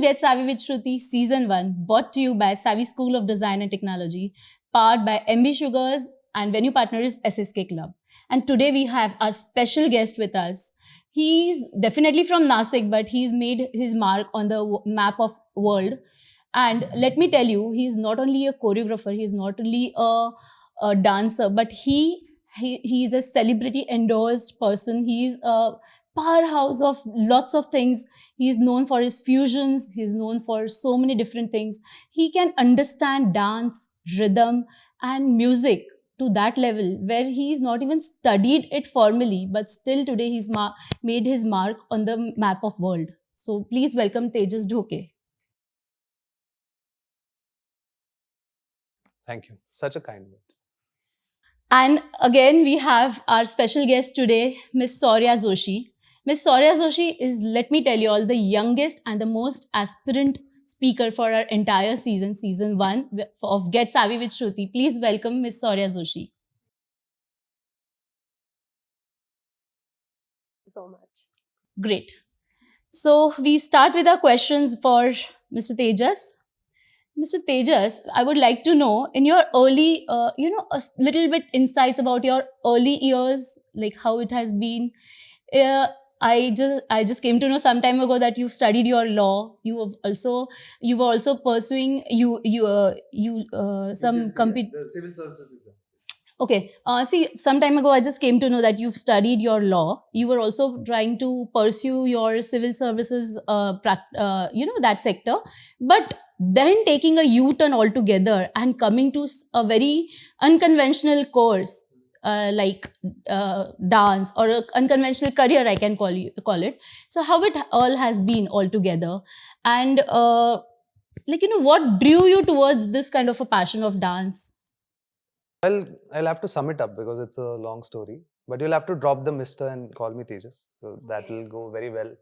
Get Savvy with Shruti Season 1, brought to you by Savvy School of Design and Technology, powered by MB Sugars, and venue partner is SSK Club. And today we have our special guest with us. He's definitely from Nasik, but he's made his mark on the map of world. And let me tell you, he's not only a choreographer, he's not only a dancer, but he's a celebrity endorsed person. He's a powerhouse of lots of things. He's known for his fusions, he's known for so many different things. He can understand dance, rhythm, and music to that level where he's not even studied it formally, but still today he's made his mark on the map of world. So please welcome Tejas Dhoke. Thank you. Such a kind words. And again, we have our special guest today, Miss Saurya Joshi. Miss Saurya Joshi is, let me tell you all, the youngest and the most aspirant speaker for our entire season 1 of Get Savvy with Shruti. Please welcome Miss Saurya Joshi. So much. Great. So we start with our questions for Mr. Tejas. Mr. Tejas, I would like to know in your early, a little bit insights about your early years, like how it has been. I just came to know some time ago that you've studied your law. You were also pursuing some the civil services exam. Okay. See, some time ago, I just came to know that you've studied your law. You were also trying to pursue your civil services, that sector. But then taking a U-turn altogether and coming to a very unconventional course, like dance or an unconventional career, I can call it. So how it all has been altogether. And what drew you towards this kind of a passion of dance? Well, I'll have to sum it up because it's a long story. But you'll have to drop the Mr. and call me Tejas. So that will go very well.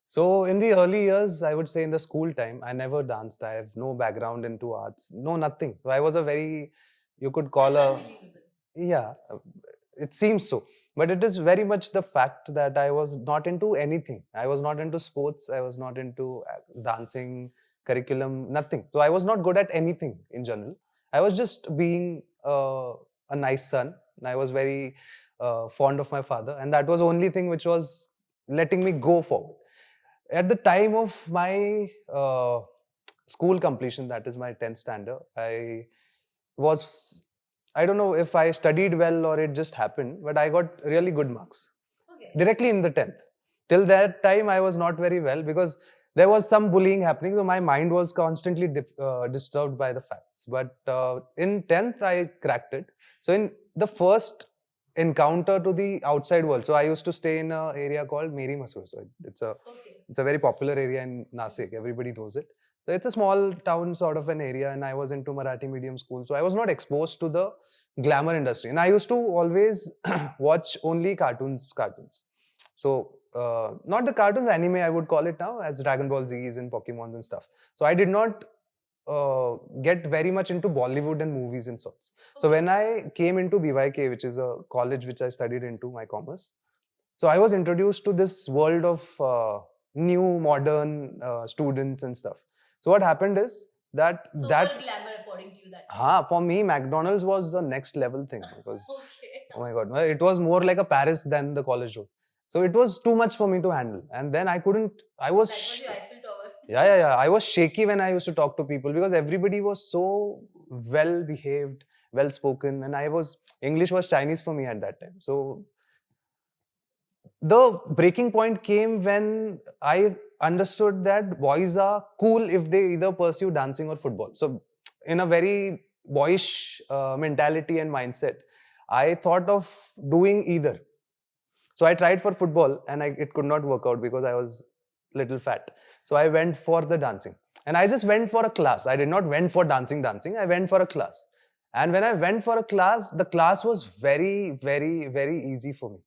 So in the early years, I would say in the school time, I never danced. I have no background into arts. No, nothing. So I was a very, you could call yeah, it seems so. But it is very much the fact that I was not into anything. I was not into sports. I was not into dancing, curriculum, nothing. So I was not good at anything in general. I was just being a nice son. I was very fond of my father. And that was the only thing which was letting me go forward. At the time of my school completion, that is my 10th standard, I don't know if I studied well or it just happened, but I got really good marks directly in the 10th. Till that time, I was not very well because there was some bullying happening. So my mind was constantly disturbed by the facts. But in 10th, I cracked it. So in the first encounter to the outside world, so I used to stay in an area called Meri Masur. So it's a very popular area in Nasik. Everybody knows it. So it's a small town sort of an area, and I was into Marathi medium school. So I was not exposed to the glamour industry. And I used to always watch only cartoons. So not the cartoons, anime I would call it now, as Dragon Ball Z's and Pokemons and stuff. So I did not get very much into Bollywood and movies and sorts. So when I came into BYK, which is a college which I studied into, my commerce, so I was introduced to this world of new modern students and stuff. So what happened is that glamour according to you that. For me, McDonald's was the next level thing because oh my god, it was more like a Paris than the college road. So it was too much for me to handle, and then I couldn't. I was. That was your Eiffel Tower. Yeah. I was shaky when I used to talk to people because everybody was so well behaved, well spoken, and English was Chinese for me at that time. So the breaking point came when I understood that boys are cool if they either pursue dancing or football. So in a very boyish mentality and mindset, I thought of doing either. So I tried for football and it could not work out because I was little fat. So I went for the dancing. And I just went for a class. I did not went for dancing. I went for a class. And when I went for a class, the class was very, very, very easy for me.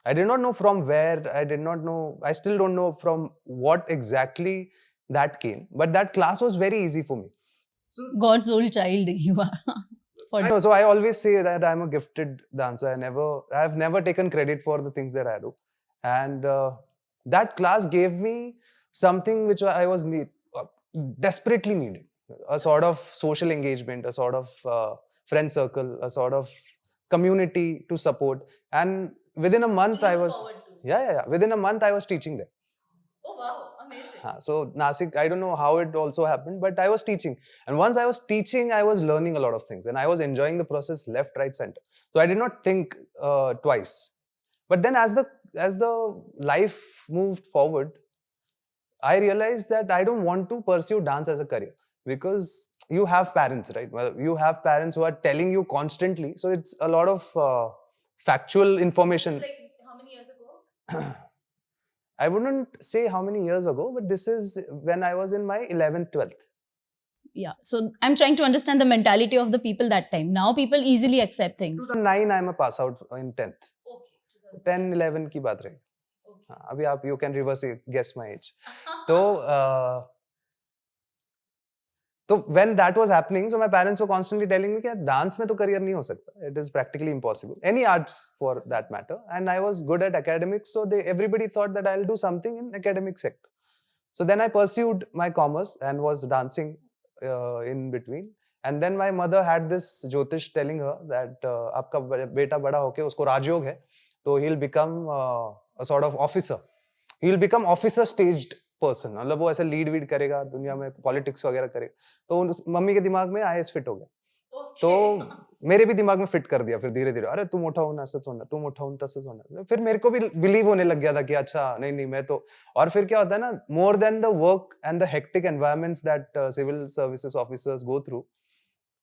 I did not know from where. I still don't know from what exactly that came. But that class was very easy for me. God's old child you are. I know, so I always say that I'm a gifted dancer. I've never taken credit for the things that I do. And that class gave me something which I was need. desperately needed. A sort of social engagement, a sort of friend circle, a sort of community to support. And within a month, I was within a month I was teaching there. Oh wow, amazing. So Nasik, I don't know how it also happened, but I was teaching. And once I was teaching, I was learning a lot of things. And I was enjoying the process left, right, center. So I did not think twice. But then as the life moved forward, I realized that I don't want to pursue dance as a career. Because you have parents, right? Well, you have parents who are telling you constantly. So it's a lot of factual information. Like how many years ago? I wouldn't say how many years ago, but this is when I was in my 11th, 12th. Yeah, so I'm trying to understand the mentality of the people that time. Now people easily accept things. 2009, I'm a pass out in 10th. Okay. 10, 11 की बात रही. Okay. अभी आप you can reverse guess my age. So when that was happening, so my parents were constantly telling me that dance में तो career नहीं हो सकता. It is practically impossible. Any arts for that matter. And I was good at academics, so everybody thought that I'll do something in academic sector. So then I pursued my commerce and was dancing in between. And then my mother had this Jyotish telling her that आपका बेटा बड़ा होके उसको राजयोग है, तो he'll become a sort of officer. He'll become officer staged person. मतलब वो ऐसे लीड वीड करेगा दुनिया में, पॉलिटिक्स वगैरह करेगा. तो मम्मी के दिमाग में आईएएस फिट हो गया. तो मेरे भी दिमाग में फिट कर दिया फिर धीरे धीरे. अरे तुम मोटा होना ऐसा होना, तुम मोटा होना तैसे होना. फिर मेरे को भी बिलीव होने लग गया था कि अच्छा नहीं मैं तो. और फिर क्या होता है ना, more than the work and the hectic environments that civil services officers go through,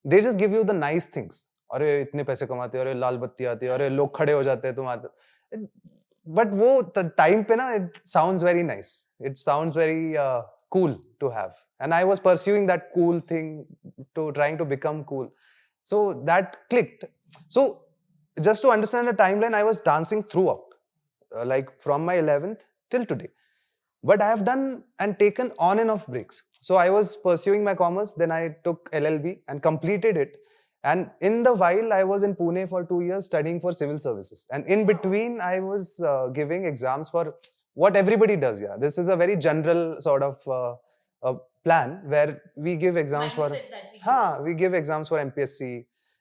they just give you the nice things. अरे इतने पैसे कमाते हो, अरे लाल बत्ती आती है, अरे लोग खड़े हो जाते हैं तुम आते. बट वो टाइम पे ना, it sounds very nice, it sounds very cool to have. And I was pursuing that cool thing, trying to become cool. So that clicked. So just to understand the timeline, I was dancing throughout, like from my 11th till today. But I have done and taken on and off breaks. So I was pursuing my commerce, then I took LLB and completed it. And in the while, I was in Pune for 2 years studying for civil services. And in between, I was giving exams for what everybody does. Yeah, this is a very general sort of plan where we give exams we give exams for MPSC,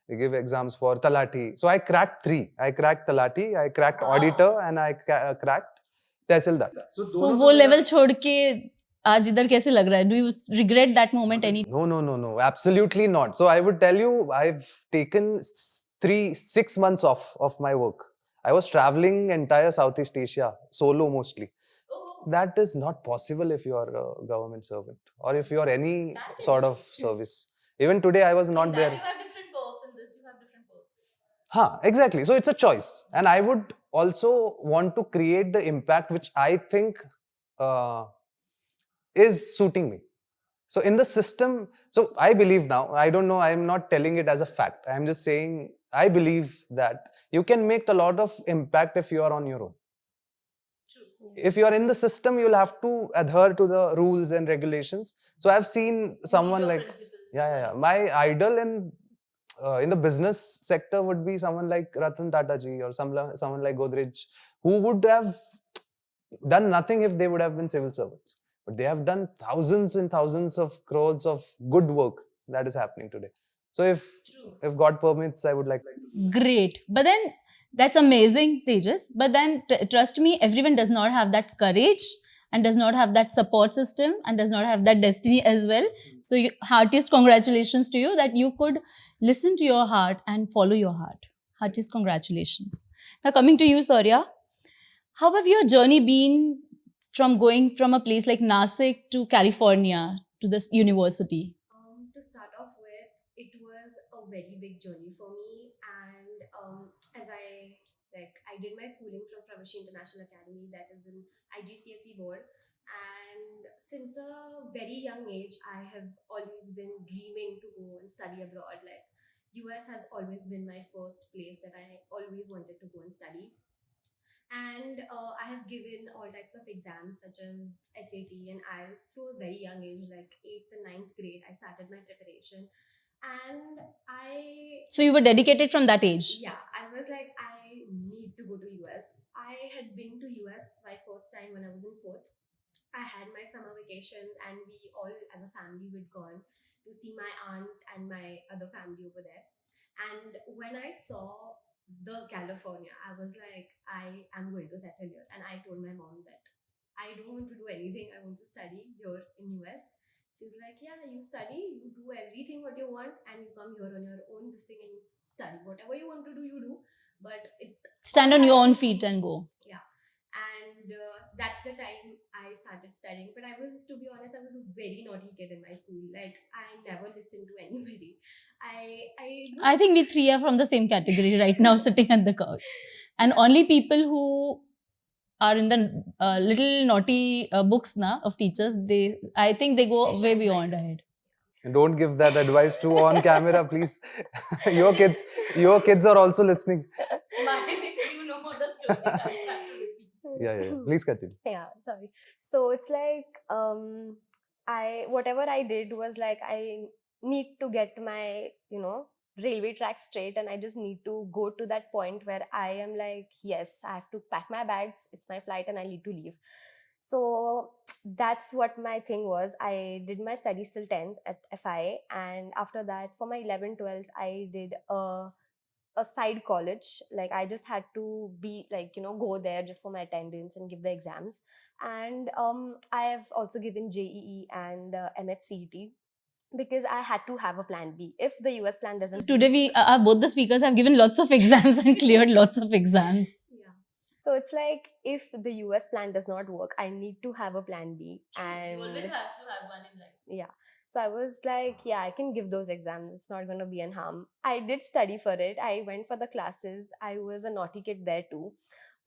we give exams for Talati. So I cracked 3. I cracked Talati, I cracked auditor, and I cracked Tehsildar. So वो level छोड़ के आज इधर कैसे लग रहा है? Do you regret that moment any? No, absolutely not. So I would tell you, I've taken 6 months off of my work. I was traveling entire Southeast Asia, solo mostly. That is not possible if you are a government servant or if you are any sort of service. Even today, I was not there. You have different perks in this, you have different perks. Exactly. So it's a choice. And I would also want to create the impact which I think is suiting me. So in the system, so I believe now, I don't know, I'm not telling it as a fact. I'm just saying, I believe that you can make a lot of impact if you are on your own. True. If you are in the system, you'll have to adhere to the rules and regulations. So I've seen someone like, my idol in the business sector would be someone like Ratan Tata ji or someone like Godrej, who would have done nothing if they would have been civil servants. But they have done thousands and thousands of crores of good work that is happening today. So if God permits, I would like to. Great. But then that's amazing, Tejas. But then trust me, everyone does not have that courage and does not have that support system and does not have that destiny as well. So heartiest congratulations to you that you could listen to your heart and follow your heart. Heartiest congratulations. Now coming to you, Saurya, how have your journey been from going from a place like Nasik to California to this university? To start off with, it was a very big journey for me, and as I did my schooling from Pravashi International Academy, that is in IGCSE board, and since a very young age, I have always been dreaming to go and study abroad. Like US has always been my first place that I always wanted to go and study. And I have given all types of exams such as SAT and IELTS through a very young age, like 8th and 9th grade. I started my preparation, and So you were dedicated from that age? Yeah, I was like, I need to go to US. I had been to US my first time when I was in 4th, I had my summer vacation, and we all as a family would gone to see my aunt and my other family over there. And when I saw the California, I was like, I am going to settle here. And I told my mom that I don't want to do anything. I want to study here in US. She's like, yeah, you study, you do everything what you want, and you come here on your own this thing and study whatever you want to do, you do. But it Stand on all your has own to- feet and go. Yeah, and that's the time I started studying. But I was, to be honest, I was a very naughty kid in my school. Like I never listened to anybody. I think we three are from the same category right now, sitting on the couch. And only people who are in the little naughty books now of teachers, I think they go way beyond ahead. And don't give that advice to on camera, please. your kids are also listening. You know the story. Yeah. Please continue. Yeah, sorry. So it's like whatever I did was like I need to get my railway track straight, and I just need to go to that point where I am like, yes, I have to pack my bags, it's my flight and I need to leave. So that's what my thing was. I did my studies till 10th at FI, and after that for my 11th 12th I did a side college. Like I just had to be like go there just for my attendance and give the exams. And I have also given JEE and MHCET because I had to have a plan B if the US plan doesn't. Today, we both the speakers have given lots of exams and cleared lots of exams. Yeah. So it's like if the US plan does not work, I need to have a plan B. And have to have one in life. yeah. So I was like, yeah, I can give those exams. It's not going to be an harm. I did study for it. I went for the classes. I was a naughty kid there too.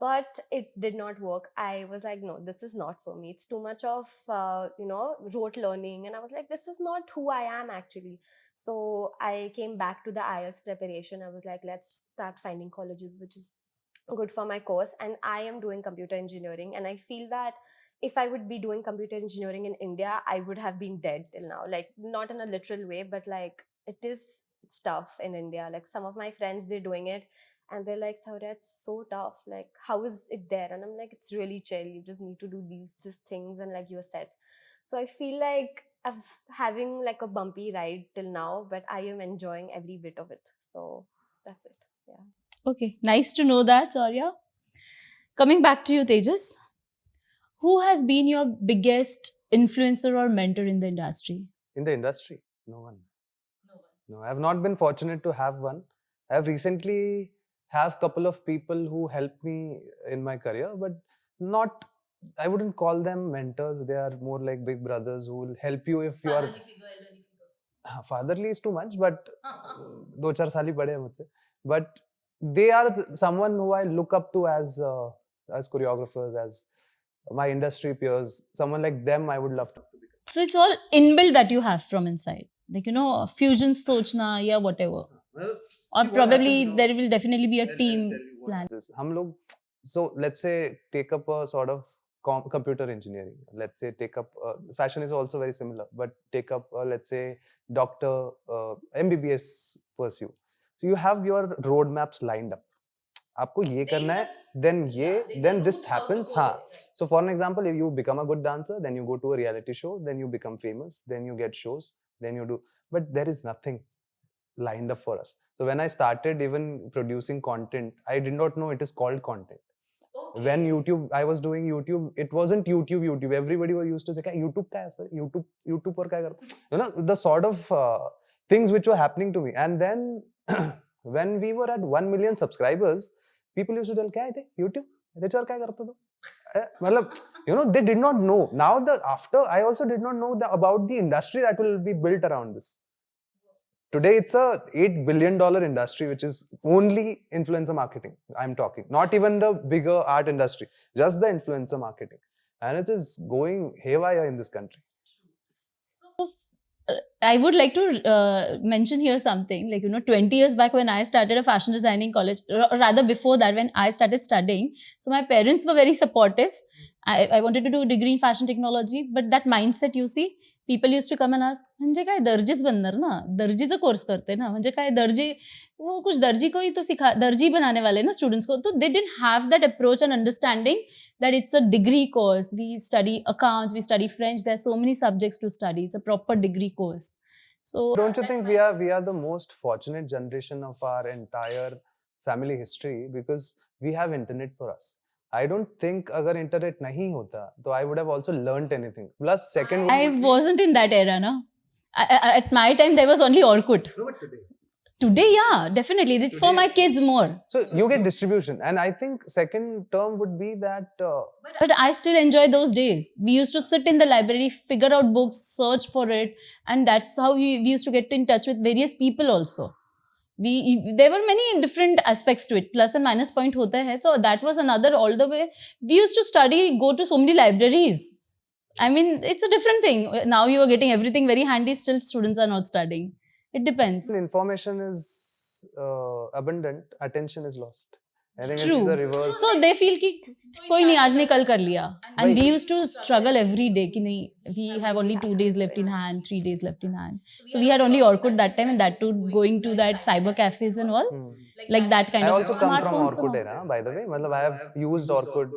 But it did not work. I was like, no, this is not for me. It's too much of, rote learning. And I was like, this is not who I am actually. So I came back to the IELTS preparation. I was like, let's start finding colleges which is good for my course. And I am doing computer engineering. And I feel that if I would be doing computer engineering in India, I would have been dead till now. Like not in a literal way, but like it's tough in India. Like some of my friends, they're doing it and they're like, Saurya, it's so tough. Like, how is it there? And I'm like, it's really chill. You just need to do these things and like you're set. So I feel like I'm having like a bumpy ride till now, but I am enjoying every bit of it. So that's it. Yeah. Okay, nice to know that, Saurya. Coming back to you, Tejas. Who has been your biggest influencer or mentor in the industry? In the industry? No one. No, I have not been fortunate to have one. I have recently have couple of people who helped me in my career, but not, I wouldn't call them mentors. They are more like big brothers who will help you if you are... Fatherly is too much, but 2-4 साल ही बड़े हैं मुझसे. But they are someone who I look up to as choreographers, as my industry peers. Someone like them I would love to become. So it's all inbuilt that you have from inside. Like, fusion sochna, yeah, whatever. Or probably there will definitely be a team plan. So let's say take up a sort of computer engineering. Let's say take up fashion is also very similar, but take up let's say doctor MBBS pursue. So you have your roadmaps lined up. आपको ये करना है, then this happens. So for an example, if you become a good dancer, then you go to a reality show, then you become famous, then you get shows, then you do. But there is nothing lined up for us. So when I started even producing content, I did not know it is called content. Okay. When I was doing YouTube, it wasn't YouTube. Everybody was used to say, YouTube ka hai sir? YouTube par kya karo? The sort of things which were happening to me. And then when we were at 1 million subscribers, people used to tell, kya hai YouTube? Kya karta tu? They did not know. Now I also did not know about the industry that will be built around this. Today, it's a $8 billion industry, which is only influencer marketing. I'm talking, not even the bigger art industry, just the influencer marketing. And it is going haywire in this country. So, I would like to mention here something, like, 20 years back when I started a fashion designing college, rather before that, when I started studying, so my parents were very supportive. I wanted to do a degree in fashion technology, but that mindset, you see, people used to come and ask, म्हणजे काय दर्जीच बनणार ना, दर्जीचा course करते ना, म्हणजे काय दर्जी, वो कुछ दर्जी को ही तो सिखा, दर्जी बनाने वाले ना स्टूडेंट्स को. तो they didn't have that approach and understanding that it's a degree course. We study accounts, we study French, there are so many subjects to study. It's a proper degree course. So Don't you think we are the most fortunate generation of our entire family history because we have internet for us. I don't think अगर internet नहीं होता तो I would have also learnt anything. Plus second I wasn't in that era, na. At my time there was only Orkut. No, but today. Today, yeah, definitely. It's for my kids more. So you get distribution, and I think second term would be that. But I still enjoy those days. We used to sit in the library, figure out books, search for it, and that's how we used to get in touch with various people also. There were many different aspects to it. Plus and minus point hota hai. So that was another all the way. We used to study, go to so many libraries. I mean, it's a different thing. Now you are getting everything very handy. Still, students are not studying. It depends. Information is abundant. Attention is lost. I think True. it's the reverse. So they feel कि कोई नहीं आज नहीं कल कर लिया. And we used to struggle every day कि नहीं, we have only 2 days left in hand, 3 days left in hand. So we had only Orkut that time, and that too going to that cyber cafes and all. Like that kind I of also come from smartphones Orkut were era, by the way. मतलब I have used Orkut.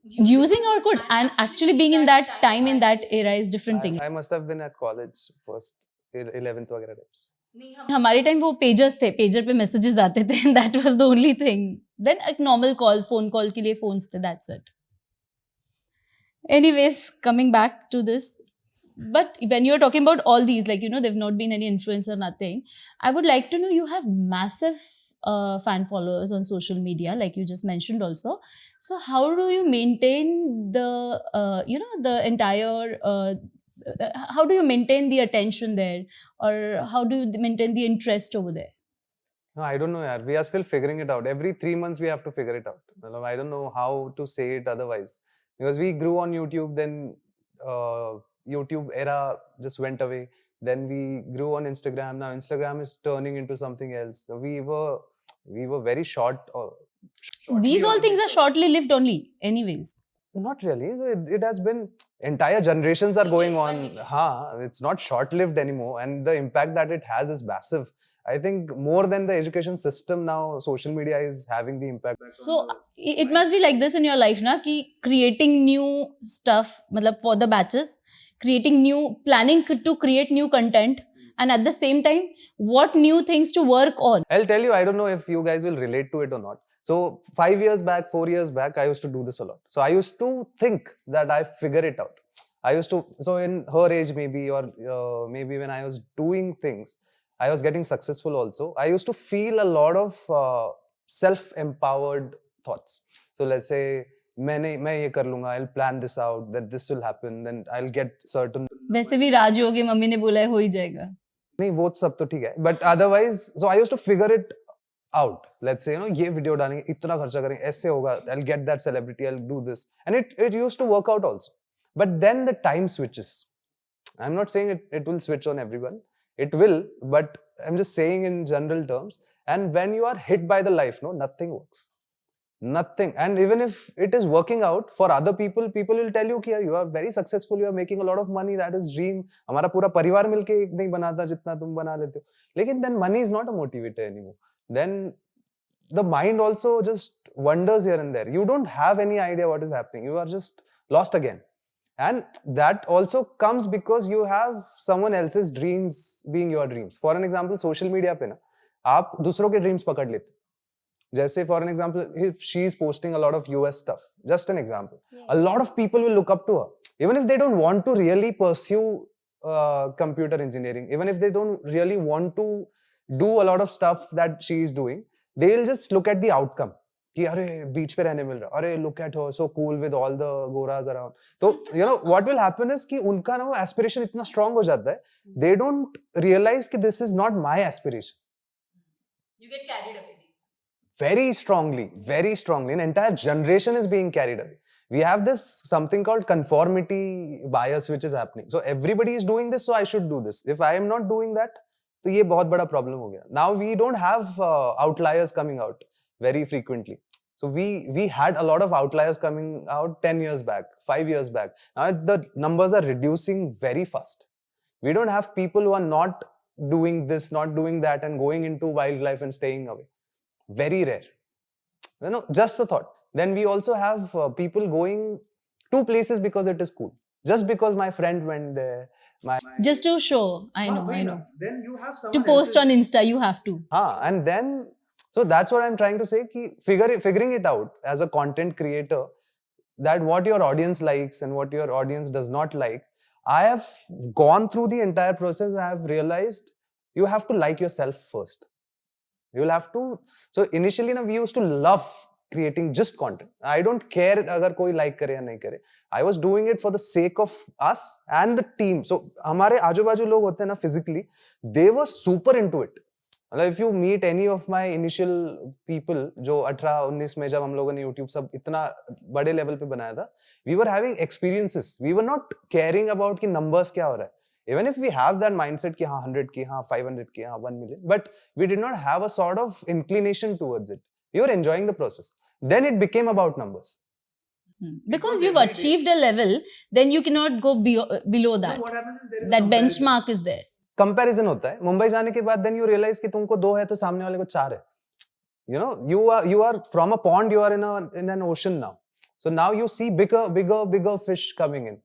using Orkut and actually being in that time in that era is different thing. I must have been at college first, 11th वगैरह times. हमारे time वो pagers थे, pager पे messages आते थे, that was the only thing. Then एक normal call, phone call के लिए फोन्स थे, that's it. Anyways, coming back to this, but when you're talking about all these, like, you know, they've not been any influence or nothing, I would like to know, you have massive fan followers on social media, like you just mentioned also. So how do you maintain the, the entire, how do you maintain the attention there, or how do you maintain the interest over there? No, I don't know, yaar. We are still figuring it out. Every 3 months we have to figure it out. I don't know how to say it otherwise. Because we grew on YouTube, then YouTube era just went away. Then we grew on Instagram. Now Instagram is turning into something else. So we were very short. These all things are shortly lived only, anyways. Not really. It has been, entire generations are going on. It's not short-lived anymore, and the impact that it has is massive. I think more than the education system now, social media is having the impact. So it must be like this in your life, na? Ki creating new stuff, matlab for the batches, planning to create new content, and at the same time, what new things to work on. I'll tell you, I don't know if you guys will relate to it or not. So 5 years back, 4 years back, I used to do this a lot. So I used to think that I figure it out. So in her age maybe, or maybe when I was doing things, I was getting successful also. I used to feel a lot of self-empowered thoughts. So let's say, मैं ये कर लूँगा, I'll plan this out, that this will happen, then I'll get certain. वैसे भी राजयोग की mummy ने बोला है हो ही जाएगा. नहीं, वो सब तो ठीक है. But otherwise, so I used to figure it out. Let's say, ये video डालेंगे, इतना खर्चा करेंगे, ऐसे होगा, I'll get that celebrity, I'll do this. And it used to work out also. But then the time switches. I'm not saying it will switch on everyone. It will, but I'm just saying in general terms. And when you are hit by the life, nothing works. Nothing. And even if it is working out for other people will tell you कि you are very successful, you are making a lot of money, that is dream. हमारा पूरा परिवार मिलके नहीं बनाता जितना तुम बना लेते हो. लेकिन then money is not a motivator anymore. Then the mind also just wanders here and there. You don't have any idea what is happening. You are just lost again. And that also comes because you have someone else's dreams being your dreams. For an example, social media पे ना आप दूसरों के dreams पकड़ लेते. जैसे for an example, if she is posting a lot of US stuff, just an example, a lot of people will look up to her, even if they don't want to really pursue computer engineering, even if they don't really want to do a lot of stuff that she is doing, they will just look at the outcome. कि अरे बीच पे रहने मिल रहा, अरे look at her, so cool with all the goras around. So what will happen is कि उनका ना वो aspiration इतना strong हो जाता है, they don't realize कि this is not my aspiration. You get carried away. Very strongly. An entire generation is being carried away. We have this something called conformity bias which is happening. So everybody is doing this, so I should do this. If I am not doing that, तो ये बहुत बड़ा problem हो गया. Now we don't have outliers coming out very frequently. So we had a lot of outliers coming out 10 years back, 5 years back. Now the numbers are reducing very fast. We don't have people who are not doing this, not doing that, and going into wildlife and staying away. Very rare. Just a thought. Then we also have people going to places because it is cool. Just because my friend went there. Just to show. I know. Then you have To someone post on else's- Insta, you have to. and then, so that's what I'm trying to say, figuring it out as a content creator, that what your audience likes and what your audience does not like. I have gone through the entire process. I have realized you have to like yourself first. You will have to. So initially, we used to love creating just content. I don't care agar koi like kare ya nahi kare. I was doing it for the sake of us and the team. So हमारे आजू बाजू लोग होते हैं ना physically, they were super into it. If you meet any of my initial people जो 18-19 में जब हम लोगों ने YouTube सब इतना बड़े level पे बनाया था, we were having experiences. We were not caring about कि numbers क्या हो रहा है. Even if we have that mindset कि हाँ 100K, हाँ 500K, हाँ 1 million, but we did not have a sort of inclination towards it. We were enjoying the process. Then it became about numbers. Because you've achieved a level, then you cannot go below that. What happens is there is That benchmark is there. Comparison होता है. मुंबई जाने के बाद then you realize कि तुमको 2 है तो सामने वाले को 4 है. You are from a pond, you are in an ocean now. So now you see bigger fish coming in.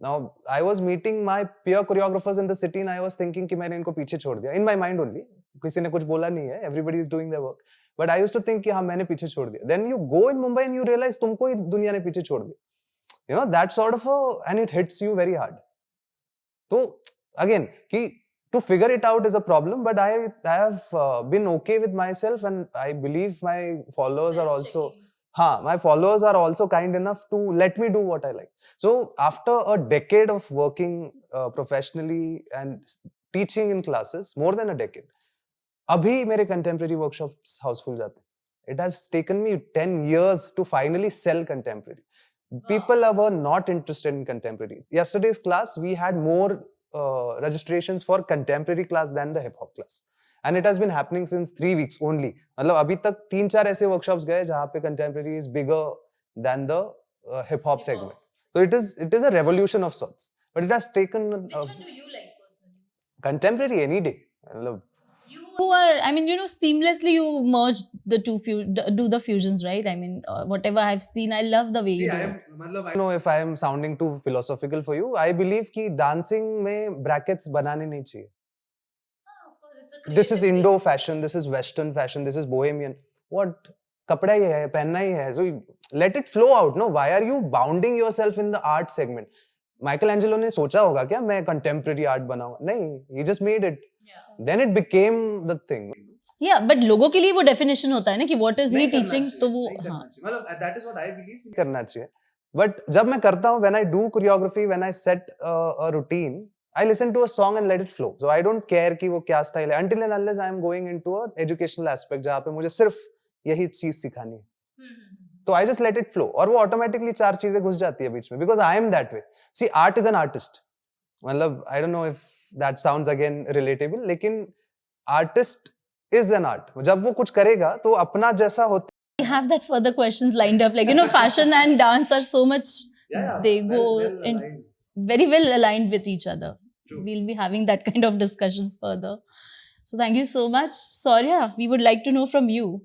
Now I was meeting my peer choreographers in the city and I was thinking कि मैंने इनको पीछे छोड़ दिया. In my mind only. किसी ने कुछ बोला नहीं है. Everybody is doing their work. But I used to think कि हाँ मैंने पीछे छोड़ दिया. Then you go in Mumbai and you realize तुमको ही दुनिया ने पीछे छोड़ दिया. That sort of and it hits you very hard. So again, to figure it out is a problem, but I have been okay with myself, and I believe my followers are also kind enough to let me do what I like. So after a decade of working professionally and teaching in classes, more than a decade, abhi mere contemporary workshops houseful jate. It has taken me 10 years to finally sell contemporary. People were not interested in contemporary. Yesterday's class, we had more registrations for contemporary class than the hip hop class. And it has been happening since 3 weeks only. मतलब अभी तक 3-4 ऐसे workshops गए जहाँ पे contemporary is bigger than the hip hop segment. So it is a revolution of sorts. But it has taken. Which one do you like personally? Contemporary any day. You are, seamlessly you merge the two, do the fusions, right? Whatever I've seen, I love the way you do it. I don't know if I am sounding too philosophical for you. I believe कि dancing में brackets बनाने नहीं चाहिए. This is Indo fashion, this is Western fashion, this is Bohemian. What? कपड़ा ही है, पहनना ही है. So let it flow out. No, why are you bounding yourself in the art segment? Michelangelo ने सोचा होगा क्या मैं contemporary art बनाऊंगा? नहीं, he just made it. Then it became the thing. Yeah, but लोगों के लिए वो definition होता है ना कि what is he teaching, तो वो that is what I believe करना चाहिए. But जब मैं करता हूँ, when I do choreography, when I set a routine, I listen to a song and let it flow. So I don't care कि वो क्या style है. Until and unless I am going into an educational aspect जहाँ पे मुझे सिर्फ यही चीज सिखानी है. तो I just let it flow. और वो automatically 4 चीजें घुस जाती है बीच में. Because I am that way. See, art is an artist. मतलब I don't know if that sounds again relatable, लेकिन artist is an art. जब वो कुछ करेगा तो अपना जैसा होता. I have that further questions lined up. Fashion and dance are so much, they go very well aligned with each other. True. We'll be having that kind of discussion further. So thank you so much. Saurya, we would like to know from you.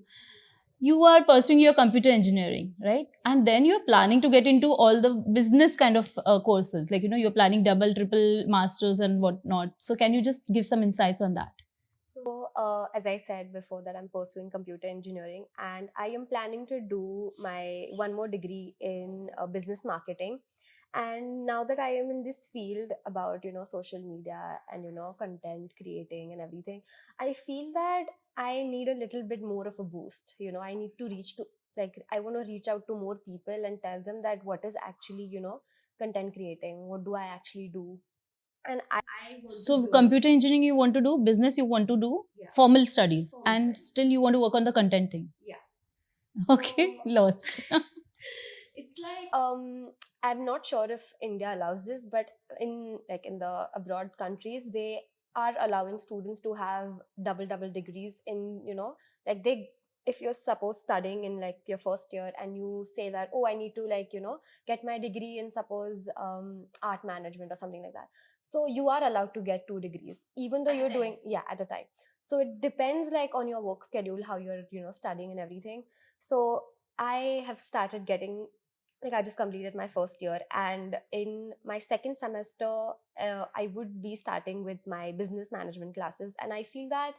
You are pursuing your computer engineering, right? And then you're planning to get into all the business kind of courses. You're planning double, triple masters and whatnot. So can you just give some insights on that? So, as I said before, that I'm pursuing computer engineering, and I am planning to do my one more degree in business marketing. And now that I am in this field about social media and content creating and everything, I feel that I need a little bit more of a boost. I need to I want to reach out to more people and tell them that what is actually content creating, what do I actually do. And I so computer engineering you want to do, business you want to do, formal studies, and still you want to work on the content thing. Okay, lost. It's like I'm not sure if India allows this, but in the abroad countries, they are allowing students to have double degrees in they if you're suppose studying in like your first year and you say that, oh, I need to like, get my degree in suppose art management or something like that. So you are allowed to get 2 degrees, even though you're doing, at a time. So it depends like on your work schedule, how you're, studying and everything. So I have started getting, like I just completed my first year, and in my second semester, I would be starting with my business management classes. And I feel that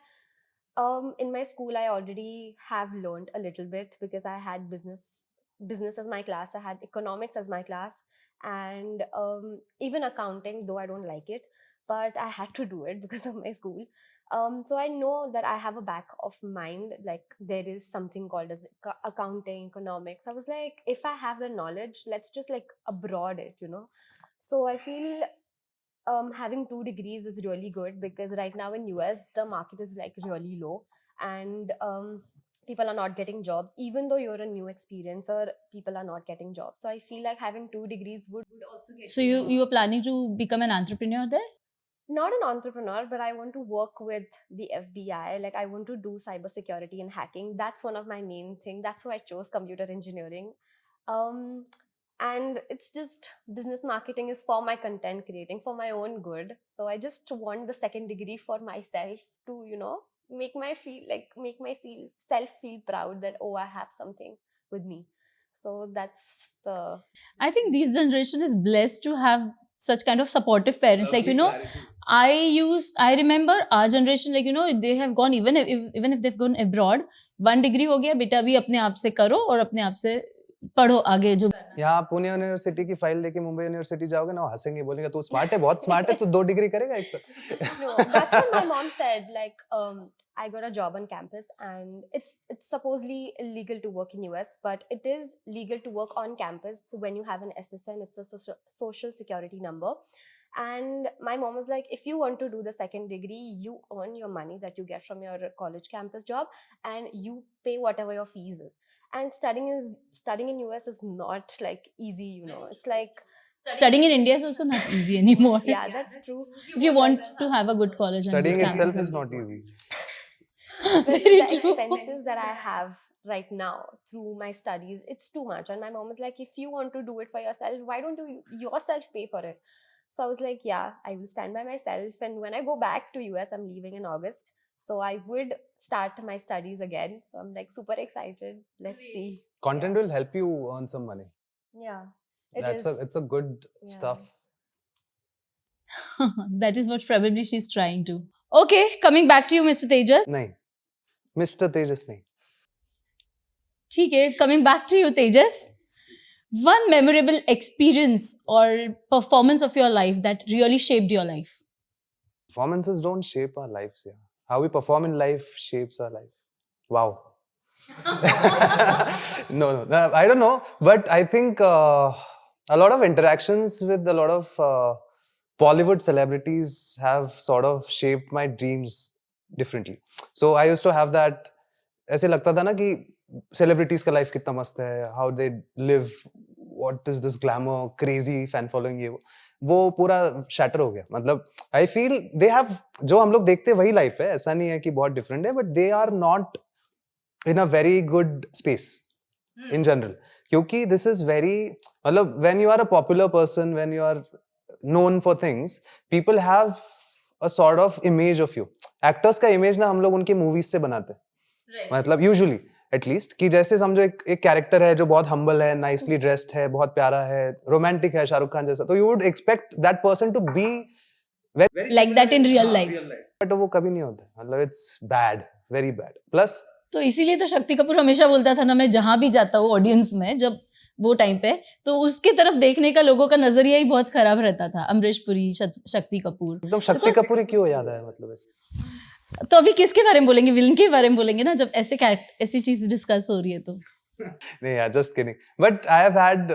in my school, I already have learned a little bit because I had business as my class, I had economics as my class, and even accounting, though I don't like it, but I had to do it because of my school. So I know that I have a back of mind, like there is something called as accounting, economics. I was like, if I have the knowledge, let's just like abroad it. So I feel having 2 degrees is really good, because right now in US the market is like really low, and people are not getting jobs. Even though you're a new experiencer, people are not getting jobs. So I feel like having 2 degrees would also get So you were planning to become an entrepreneur there? not an entrepreneur, but I want to work with the FBI. Like I want to do cybersecurity and hacking. That's one of my main thing. That's why I chose computer engineering. And it's just business marketing is for my content creating, for my own good. So I just want the second degree for myself to, make myself feel proud that, oh, I have something with me. So that's the. I think this generation is blessed to have such kind of supportive parents. Like, I remember our generation, like, they have gone, even if they've gone abroad, 1 degree हो गया, बेटा भी अपने आप से करो और अपने आप से पढ़ो आगे जो यहाँ पुणे यूनिवर्सिटी की फाइल लेके मुंबई यूनिवर्सिटी जाओगे ना, वो हंसेंगे, बोलेंगे तू स्मार्ट है, बहुत स्मार्ट है, तू 2 डिग्री करेगा एक साथ. No, that's what my mom said. Like, I got a job on campus, and it's supposedly illegal to work in US, but it is legal to work on campus when you have an SSN. It's a social security number. And my mom was like, if you want to do the second degree, you earn your money that you get from your college campus job, and you pay whatever your fees is. And studying in US is not like easy, It's like studying in India is also not easy anymore. yeah, that's true. If you want to have a good college, and Studying good itself campus. is not easy. Very the true. expenses that I have right now through my studies, it's too much. And my mom was like, if you want to do it for yourself, why don't you yourself pay for it? So I was like, yeah, I will stand by myself. And when I go back to US, I'm leaving in August. So I would start my studies again. So I'm like super excited. Let's see. Content will help you earn some money. Yeah. It's a good stuff. That is what probably she's trying to. Okay, coming back to you, Mr. Tejas. नहीं, Mr. Tejas नहीं. ठीक है, coming back to you, Tejas. One memorable experience or performance of your life that really shaped your life. Performances don't shape our lives. Yeah. How we perform in life shapes our life. Wow. No, I don't know. But I think a lot of interactions with a lot of Bollywood celebrities have sort of shaped my dreams differently. So I used to have that. ऐसे लगता था ना कि celebrities का life कितना मस्त है, how they live, what is this glamour, crazy fan following, ये वो पूरा shatter हो गया. मतलब I feel they have, जो हम लोग देखते हैं वही life है, ऐसा नहीं है कि बहुत different है, but they are not in a very good space in general. क्योंकि this is very, मतलब when you are a popular person, when you are known for things, people have a sort of image of you. Actors का image ना हम लोग उनके movies से बनाते हैं. मतलब यूजुअली एटलीस्ट कि जैसे समझो एक कैरेक्टर है जो बहुत हम्बल है, नाइसली ड्रेस्ड है, बहुत प्यारा है, रोमांटिक है, शाहरुख खान जैसा, तो you would expect that person to be like that in real life, but वो कभी नहीं होता. मतलब it's bad, very bad. Plus तो इसीलिए तो शक्ति कपूर हमेशा बोलता था ना, मैं जहां भी जाता हूँ ऑडियंस में, जब वो टाइम पे, तो उसके तरफ देखने का लोगों का नजरिया ही बहुत खराब रहता था. अमरीश पुरी, शक्ति कपूर, एकदम शक्ति कपूर ही क्यों याद आया? मतलब ऐसे तो अभी किसके बारे में बोलेंगे? विलन के बारे में बोलेंगे ना, जब ऐसी चीज डिस्कस हो रही है तो. नहीं यार, just kidding. But I have had,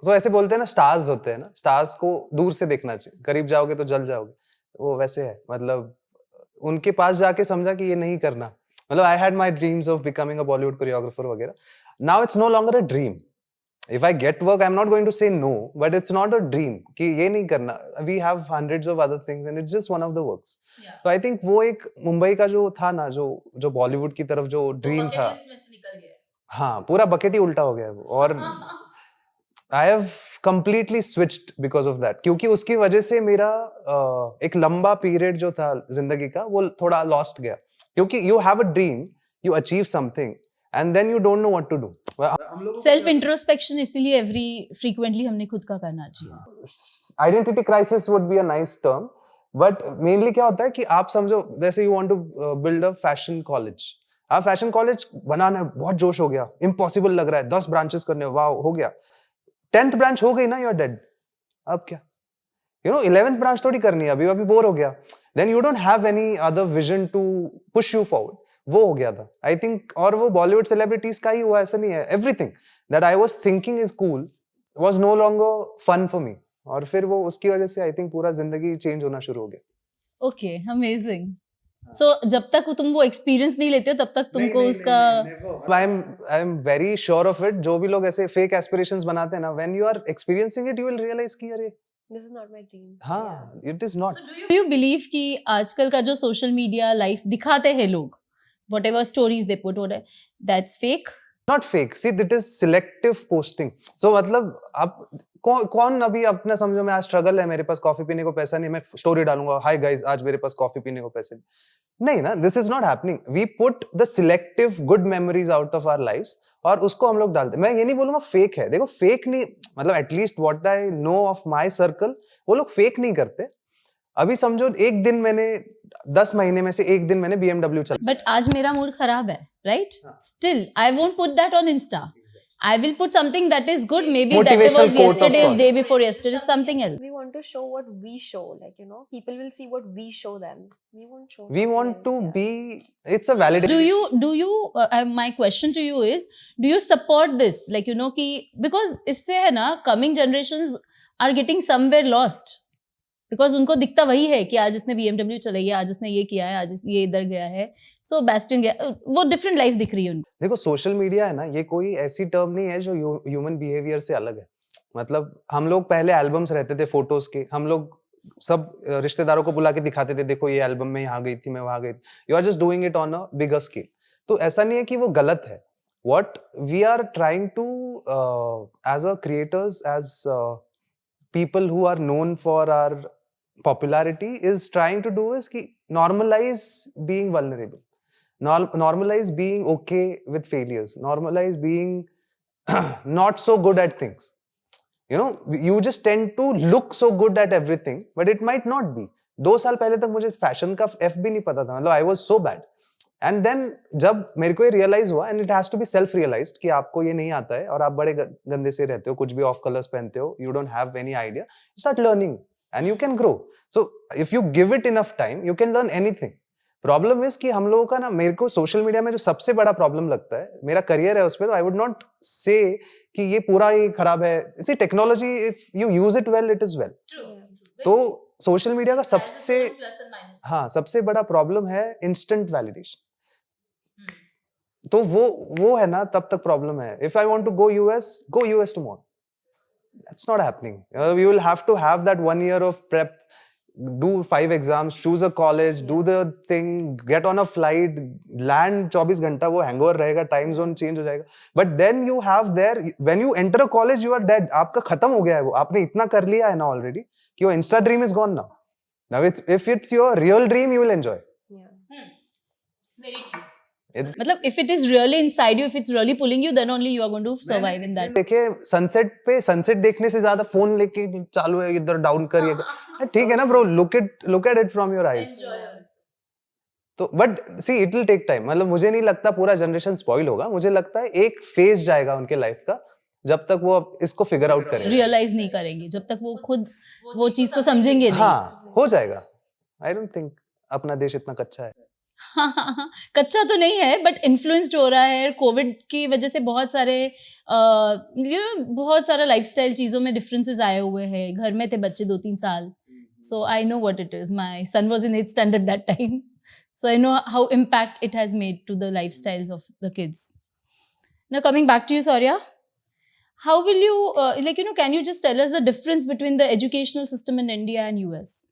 so ऐसे बोलते हैं ना, स्टार्स होते हैं ना, स्टार्स को दूर से देखना चाहिए, करीब जाओगे तो जल जाओगे. वो वैसे है. मतलब उनके पास जाके समझा कि ये नहीं करना. मतलब I had my dreams of becoming a Bollywood choreographer वगैरह. Now it's no longer a dream. If I get work, I'm not going to say no, but it's not a dream कि ये नहीं करना. We have hundreds of other things and it's just one of the works. So I think वो एक मुंबई का जो था ना, जो बॉलीवुड की तरफ जो ड्रीम था, हाँ, पूरा बकेट ही उल्टा हो गया है वो. और I have completely switched because of that. क्योंकि उसकी वजह से मेरा एक लंबा पीरियड जो था जिंदगी का वो थोड़ा लॉस्ट गया. क्योंकि you have a dream, you achieve something and then you don't know what to do. Self introspection इसीलिए फ्रीक्वेंटली हमने खुद का करना चाहिए. Identity crisis would be a nice term, but mainly क्या होता है कि आप समझो जैसे you want to build a fashion college. आप फैशन कॉलेज बनाना है, बहुत जोश हो गया, इम्पॉसिबल लग रहा है, 10 ब्रांचेस करने, वाओ हो गया. 10th ब्रांच हो गई ना, यू आर डेड. अब क्या, 11th ब्रांच थोड़ी करनी है, अभी बोर हो गया. Then you don't have any other vision to push you forward. वो हो गया था आई थिंक. और वो बॉलीवुड सेलिब्रिटीज का ही हुआ, ऐसा नहीं है. Everything that I was thinking is cool was no longer fun for me. और फिर वो उसकी वजह से आई थिंक पूरा जिंदगी चेंज होना शुरू हो गया. Okay, amazing. सो जब तक तुम वो एक्सपीरियंस नहीं लेते हो तब तक तुमको उसका I am very sure of it. जो भी लोग ऐसे फेक एस्पिरेशंस बनाते हैं ना, when you are experiencing it you will realise कि अरे This is not my dream. हाँ, it is not. Do you believe कि आजकल का जो सोशल मीडिया लाइफ दिखाते हैं लोग, whatever stories they put on it, that's fake? Not fake. See, that is selective posting. So मतलब आप कौन अभी अपना समझो, मैं आज स्ट्रगल है, मेरे पास कॉफी पीने को पैसा नहीं, मैं स्टोरी डालूंगा, हाय गाइस आज मेरे पास कॉफी पीने को पैसे नहीं ना. This is not happening. We put the selective good memories out of our lives और उसको हम लोग डालते. मैं ये नहीं बोलूंगा फेक है. देखो फेक नहीं, मतलब at least what I know of my circle, वो लोग फेक नहीं करते. अभी समझो एक दिन मैंने 10 महीने में से एक दिन मैंने BMW चला. बट आज मेरा मूड खराब है, right? Still I won't put that on Insta. I will put something that is good. Maybe that Motivational was quote of yesterday's, sorts. day before yesterday, something else. We want to show what we show, like people will see what we show them. We won't show. We something want else, to yeah. be. It's a validation. Do you? My question to you is, do you support this? Like कि because इससे है ना, coming generations are getting somewhere lost. Because उनको दिखता वही है कि आज इसने BMW चलाई है, आज इसने ये किया है, आज ये इधर गया है, सो बेस्टिंग गया, वो डिफरेंट लाइफ दिख रही है उनको. देखो सोशल मीडिया है ना, ये कोई ऐसी टर्म नहीं है जो ह्यूमन बिहेवियर से अलग है. मतलब हम लोग पहले एल्बम्स रहते थे फोटोज के, हम लोग सब रिश्तेदारों को बुला के दिखाते थे, देखो ये एल्बम में यहाँ गई थी, मैं वहां गई थी. You are just doing it on a bigger scale. तो ऐसा नहीं है कि वो गलत है. What we are trying to as a creators, as people who are known for our popularity is trying to do is ki normalize being vulnerable, normalize being okay with failures, normalize being not so good at things. You just tend to look so good at everything but it might not be. 2 साल पहले तक मुझे fashion का F भी नहीं पता था, मतलब I was so bad. And then जब मेरे को ये रियलाइज हुआ, and it has to be self realized कि आपको ये नहीं आता है और आप बड़े गंदे से रहते हो, कुछ भी ऑफ कलर्स पहनते हो, you don't have any idea, you start learning and you can grow. So if you give it enough time you can learn anything. Problem is कि हम लोगों का ना, मेरे को सोशल मीडिया में जो सबसे बड़ा प्रॉब्लम लगता है, मेरा करियर है उसमें, तो आई वुड नॉट से कि ये पूरा ही खराब है. इसी technology if you use it well it is well. तो सोशल मीडिया का सबसे बड़ा प्रॉब्लम है इंस्टेंट वैलिडेशन. तो वो है ना, तब तक प्रॉब्लम है. If I want to go US tomorrow. That's not happening. We will have to have that 1 year of prep, do 5 exams, choose a college, do the thing, get on a flight, land 24 घंटा, वो hangover रहेगा, time zone change हो जाएगा. But then you have there, when you enter a college, you are dead. आपका खत्म हो गया है वो. आपने इतना कर लिया है ना already कि वो Insta dream is gone now. Now if it's your real dream, you will enjoy. Yeah. Very true. मतलब if it is really inside you, if it's really pulling you, then only you are going to survive in that. देखिए sunset देखने से ज्यादा phone लेके चालू है, इधर down करिए, ठीक है ना bro, look at it from your eyes. तो but see it will take time. मतलब मुझे नहीं लगता पूरा जनरेशन स्पॉइल होगा. मुझे लगता है एक फेज जाएगा उनके लाइफ का, जब तक वो इसको फिगर आउट करेंगे, रियलाइज नहीं करेंगे, जब तक वो खुद वो चीज को समझेंगे नहीं. हाँ, हो जाएगा. आई डोंट थिंक अपना देश इतना कच्चा है. हाँ, कच्चा तो नहीं है बट इन्फ्लुएंस्ड हो रहा है. कोविड की वजह से बहुत सारा लाइफस्टाइल चीज़ों में डिफरेंसेस आए हुए हैं. घर में थे बच्चे 2-3 साल, so I know what it is. My son was in 8th standard that time, so I know how impact it has made to the lifestyles of the kids. Now coming back to you, Saurya, How will you, can you just tell us the difference between the educational system in India and US?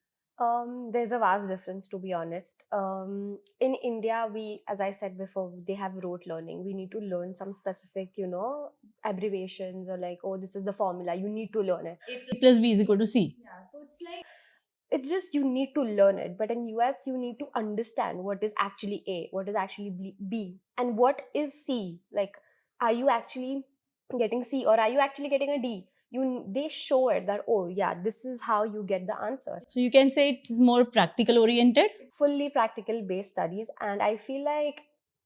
There's a vast difference, to be honest. In India, as I said before, they have rote learning. We need to learn some specific, abbreviations, or like, oh, this is the formula. You need to learn it. A plus B is equal to C. Yeah, so it's like It's just you need to learn it. But in US, you need to understand what is actually A, what is actually B, and what is C. Like, are you actually getting C, or are you actually getting a D? They show it that, oh yeah, this is how you get the answer. So you can say it's more practical oriented. Fully practical based studies, and I feel like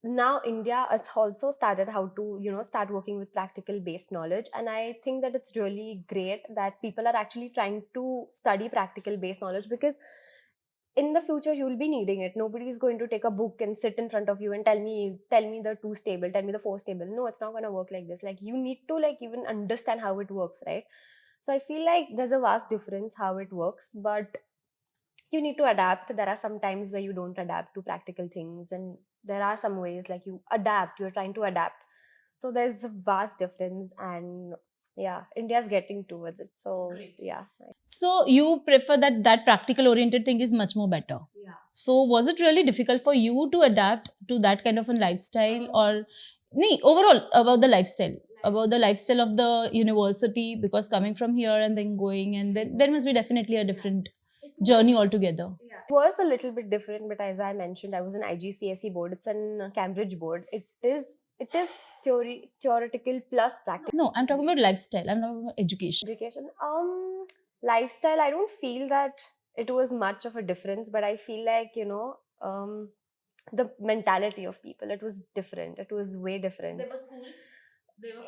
now India has also started how to start working with practical based knowledge, and I think that it's really great that people are actually trying to study practical based knowledge, because in the future you will be needing it. Nobody is going to take a book and sit in front of you and tell me the 2's table, tell me the 4's table. No, it's not going to work like this. Like, you need to like even understand how it works, right? So I feel like there's a vast difference how it works, but you need to adapt. There are some times where you don't adapt to practical things, and there are some ways like you're trying to adapt. So there's a vast difference, and yeah, India's getting towards it. So Great. yeah. So you prefer that practical oriented thing is much more better. yeah. So was it really difficult for you to adapt to that kind of a lifestyle, or overall about the lifestyle? About the lifestyle of the university, because coming from here and then going, and then there must be definitely a different journey altogether. Yeah. It was a little bit different, but as I mentioned, I was an IGCSE board. It's an Cambridge board. It is theoretical plus practical. No, I'm talking about lifestyle. I'm not talking about education. Education. Lifestyle, I don't feel that it was much of a difference, but I feel like, the mentality of people, it was different. It was way different. was cool.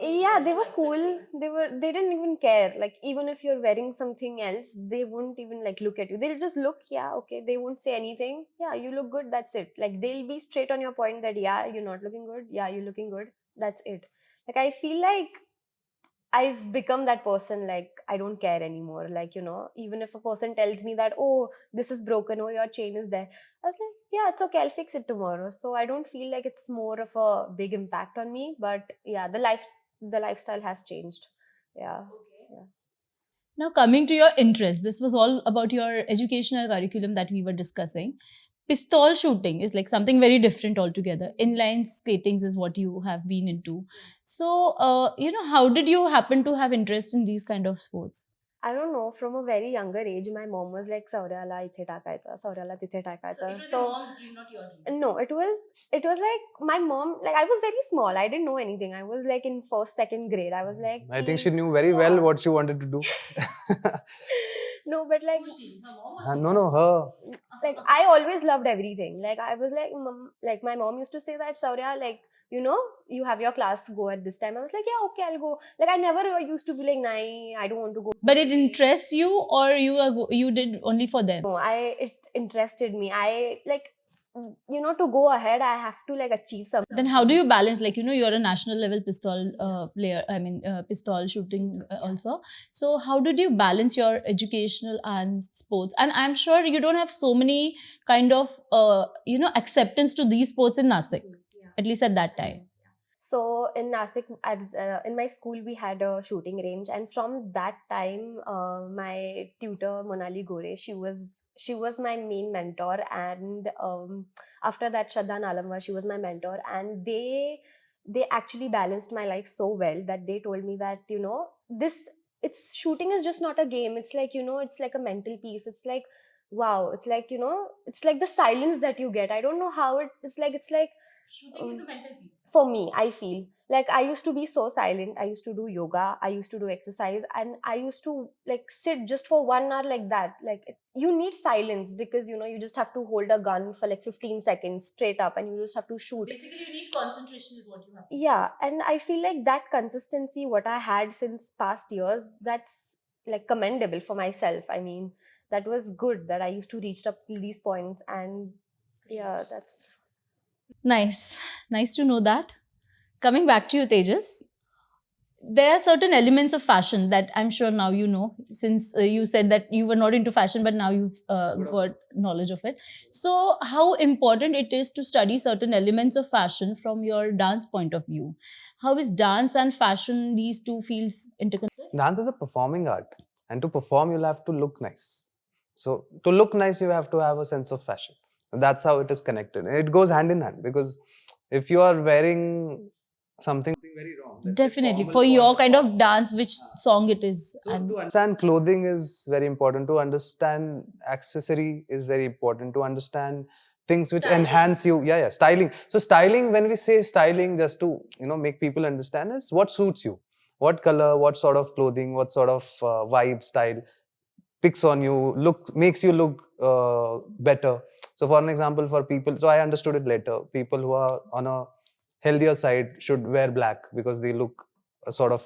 Yeah, they were cool. They didn't even care. Like, even if you're wearing something else, they wouldn't even like look at you. They'll just look, yeah, okay. They won't say anything. Yeah, you look good, that's it. Like, they'll be straight on your point that, yeah, you're not looking good. Yeah, you're looking good. That's it. Like, I feel like I've become that person. Like, I don't care anymore. Like, even if a person tells me that, oh, this is broken, oh, your chain is there, I was like, yeah, it's okay, I'll fix it tomorrow. So I don't feel like it's more of a big impact on me. But yeah, the lifestyle has changed. Yeah. Now, coming to your interest, this was all about your educational curriculum that we were discussing. Pistol shooting is like something very different altogether. Inline skatings is what you have been into. So, how did you happen to have interest in these kind of sports? I don't know, from a very younger age, my mom was like, Sauryala ithe takayacha, Sauryala tithe takayacha. mom's dream, not your dream. No, it was like my mom, like, I was very small. I didn't know anything. I was like in first, second grade. I was like, I think she knew very well what she wanted to do. no, but like, No, her. like, I always loved everything. Like, I was like, like my mom used to say that, Saurya, like, you have your class, go at this time. I was like, yeah, okay, I'll go. Like, I never used to be like, nah, I don't want to go. But it interests you, or you did only for them? No, it interested me. I like, to go ahead, I have to like achieve something. Then how do you balance, like, you're a national level pistol player, pistol shooting also. So how did you balance your educational and sports? And I'm sure you don't have so many kind of, acceptance to these sports in Nasik, at least at that time. So in Nasik, in my school, we had a shooting range, and from that time, my tutor Monali Gore, she was my main mentor, and after that, Shraddha Nalamwa, she was my mentor, and they actually balanced my life so well that they told me that shooting is just not a game. It's like it's like a mental peace. It's like, wow. It's like it's like the silence that you get. I don't know how it's like. Shooting is a mental peace. For me, I feel like I used to be so silent. I used to do yoga. I used to do exercise, and I used to like sit just for 1 hour like that. Like, you need silence, because you just have to hold a gun for like 15 seconds straight up, and you just have to shoot. Basically, you need concentration is what you have. Yeah, and I feel like that consistency, what I had since past years, that's like commendable for myself. I mean, that was good that I used to reach up to these points, and yeah, that's Nice to know that. Coming back to you, Tejas, there are certain elements of fashion that I'm sure now you know, since you said that you were not into fashion, but now you've got knowledge of it. So, how important it is to study certain elements of fashion from your dance point of view? How is dance and fashion, these two fields interconnected? Dance is a performing art, and to perform, you'll have to look nice. So, to look nice, you have to have a sense of fashion. That's how it is connected. And it goes hand in hand, because if you are wearing something very wrong, let's say Definitely. formal For your kind formal. of dance, which song it is. So and to understand clothing is very important. To understand accessory is very important. To understand things which Styling. enhance you. Yeah, styling. So styling, when we say styling, just to make people understand, is what suits you, what color, what sort of clothing, what sort of vibe, style picks on you, makes you look better. So for an example, for people, so I understood it later. People who are on a healthier side should wear black because they look sort of.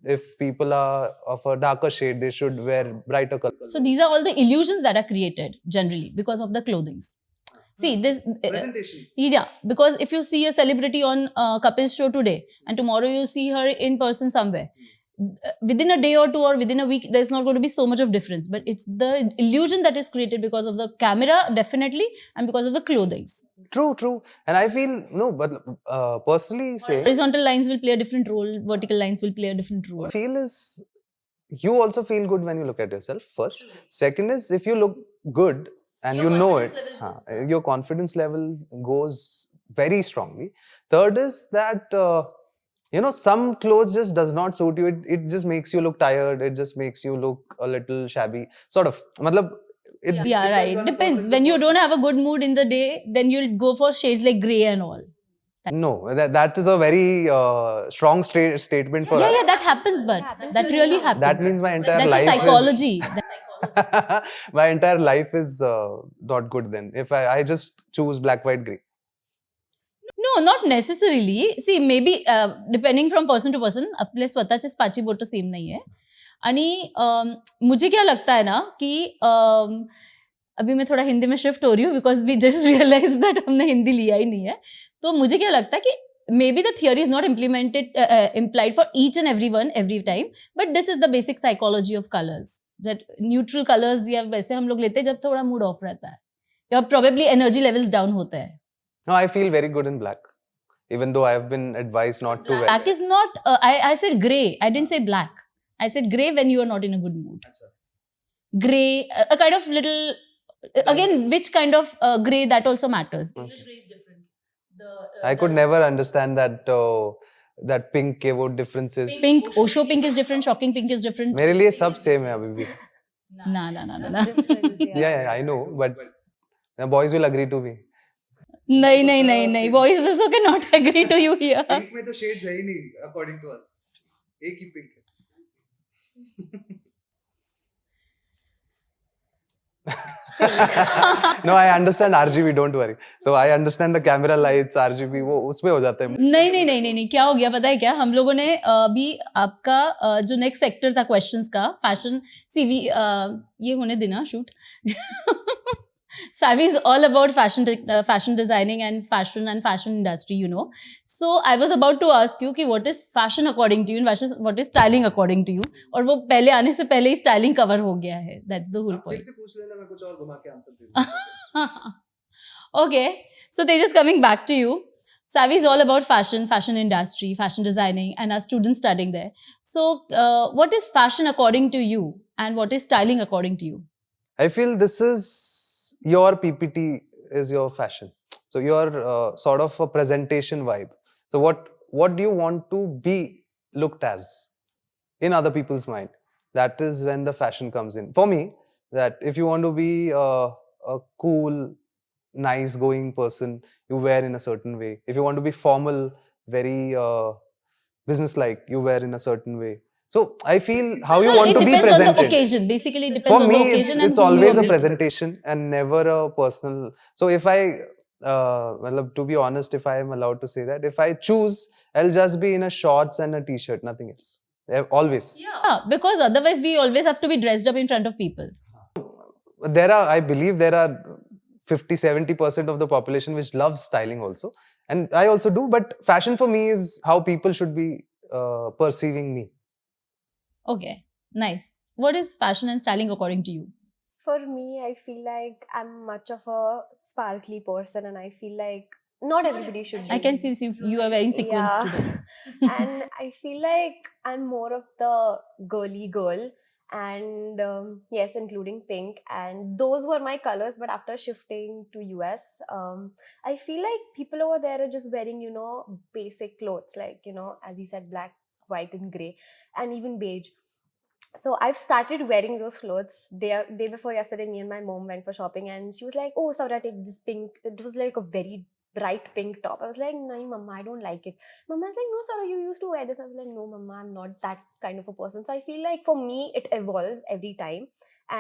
If people are of a darker shade, they should wear brighter colors. so these are all the illusions that are created generally because of the clothings. See, this. Presentation. Yeah, because if you see a celebrity on Kapil's show today and tomorrow you see her in person somewhere, within a day or two or within a week, there's not going to be so much of difference. But it's the illusion that is created because of the camera, definitely, and because of the clothings. True. And I feel, no, but personally say, Horizontal lines will play a different role, vertical lines will play a different role. what I feel is, you also feel good when you look at yourself, first. Second is, if you look good and Your you know it, confidence level is- your confidence level goes very strongly. Third is that, some clothes just does not suit you. It just makes you look tired. It just makes you look a little shabby. Sort of. Matlab, it Yeah, right. Depends. When you don't have a good mood in the day, then you'll go for shades like grey and all. No, that is a very strong statement for Yeah, us. yeah, that happens, but that really happens. That means my entire That's life a psychology. is my entire life is not good then. If I just choose black, white, grey. No, not necessarily. See, maybe depending from person to person, आपले स्वतःचे स्पाची boat same नाही आहे. आणि मुझे क्या लगता है ना कि अभी मैं थोड़ा हिंदी में शिफ्ट हो रही हूँ because we just realize that हमने हिंदी लिया ही नहीं है. तो मुझे क्या लगता है कि maybe the theory is not implied for each and everyone every time, but this is the basic psychology of colors. That neutral colors या वैसे हम लोग लेते हैं जब थोड़ा मूड ऑफ रहता है या probably energy levels down होते हैं. No, I feel very good in black, even though I have been advised not to wear. Black is not, I said grey. I didn't say black. I said grey when you are not in a good mood. Grey, a kind of little, again, which kind of grey, that also matters. English grey is different. I could never understand that pink के वो differences. Pink, Osho pink is different, shocking pink is different. मेरे लिए सब same है अभी भी. Nah. Yeah, I know, but the boys will agree to me. नहीं. Boys also cannot agree to you here. Pink में तो shades है ही नहीं, according to us. एक ही pink है. No, I understand RGB, don't worry. So I understand the camera lights, RGB, वो उसमें हो जाता है. नहीं क्या हो गया पता है क्या हम लोगों ने अभी आपका जो नेक्स्ट सेक्टर था क्वेश्चंस का फैशन सीवी ये होने देना shoot Savi is all about fashion designing and fashion industry, you know. So I was about to ask you कि what is fashion according to you and what is styling according to you. और वो पहले आने से पहले ही styling cover हो गया है. That's the whole point. पूछ लेना मैं कुछ और घुमा के आंसर दे दूंगा. Okay, so they're just coming back to you. Savi is all about fashion industry, fashion designing, and our students studying there. So, what is fashion according to you, and what is styling according to you? I feel this is your PPT is your fashion. So your sort of a presentation vibe. So what do you want to be looked as in other people's mind? That is when the fashion comes in. For me, that if you want to be a cool, nice going person, you wear in a certain way. If you want to be formal, very business-like, you wear in a certain way. So I feel how you want to be presented. It depends on the occasion. Basically, it depends For on me, the occasion. it's always a presentation and never a personal. So if I, to be honest, if I am allowed to say that, if I choose, I'll just be in a shorts and a t-shirt, nothing else. Always. Yeah, because otherwise we always have to be dressed up in front of people. I believe there are 50-70% of the population which loves styling also. And I also do, but fashion for me is how people should be perceiving me. Okay, nice. What is fashion and styling according to you? For me, I feel like I'm much of a sparkly person, and I feel like not everybody should. I can see you are wearing sequins Yeah. today. And I feel like I'm more of the girly girl, and yes, including pink, and those were my colors. But after shifting to US, I feel like people over there are just wearing, you know, basic clothes, like, you know, as he said, black, white, and gray, and even beige. So I've started wearing those clothes. Day before yesterday, me and my mom went for shopping, and she was like, "Oh, Saura, take this pink." It was like a very bright pink top. I was like, "No, Mama, I don't like it." Mama's like, "No, Saura, you used to wear this." I was like, "No, Mama, I'm not that kind of a person." So I feel like for me, it evolves every time,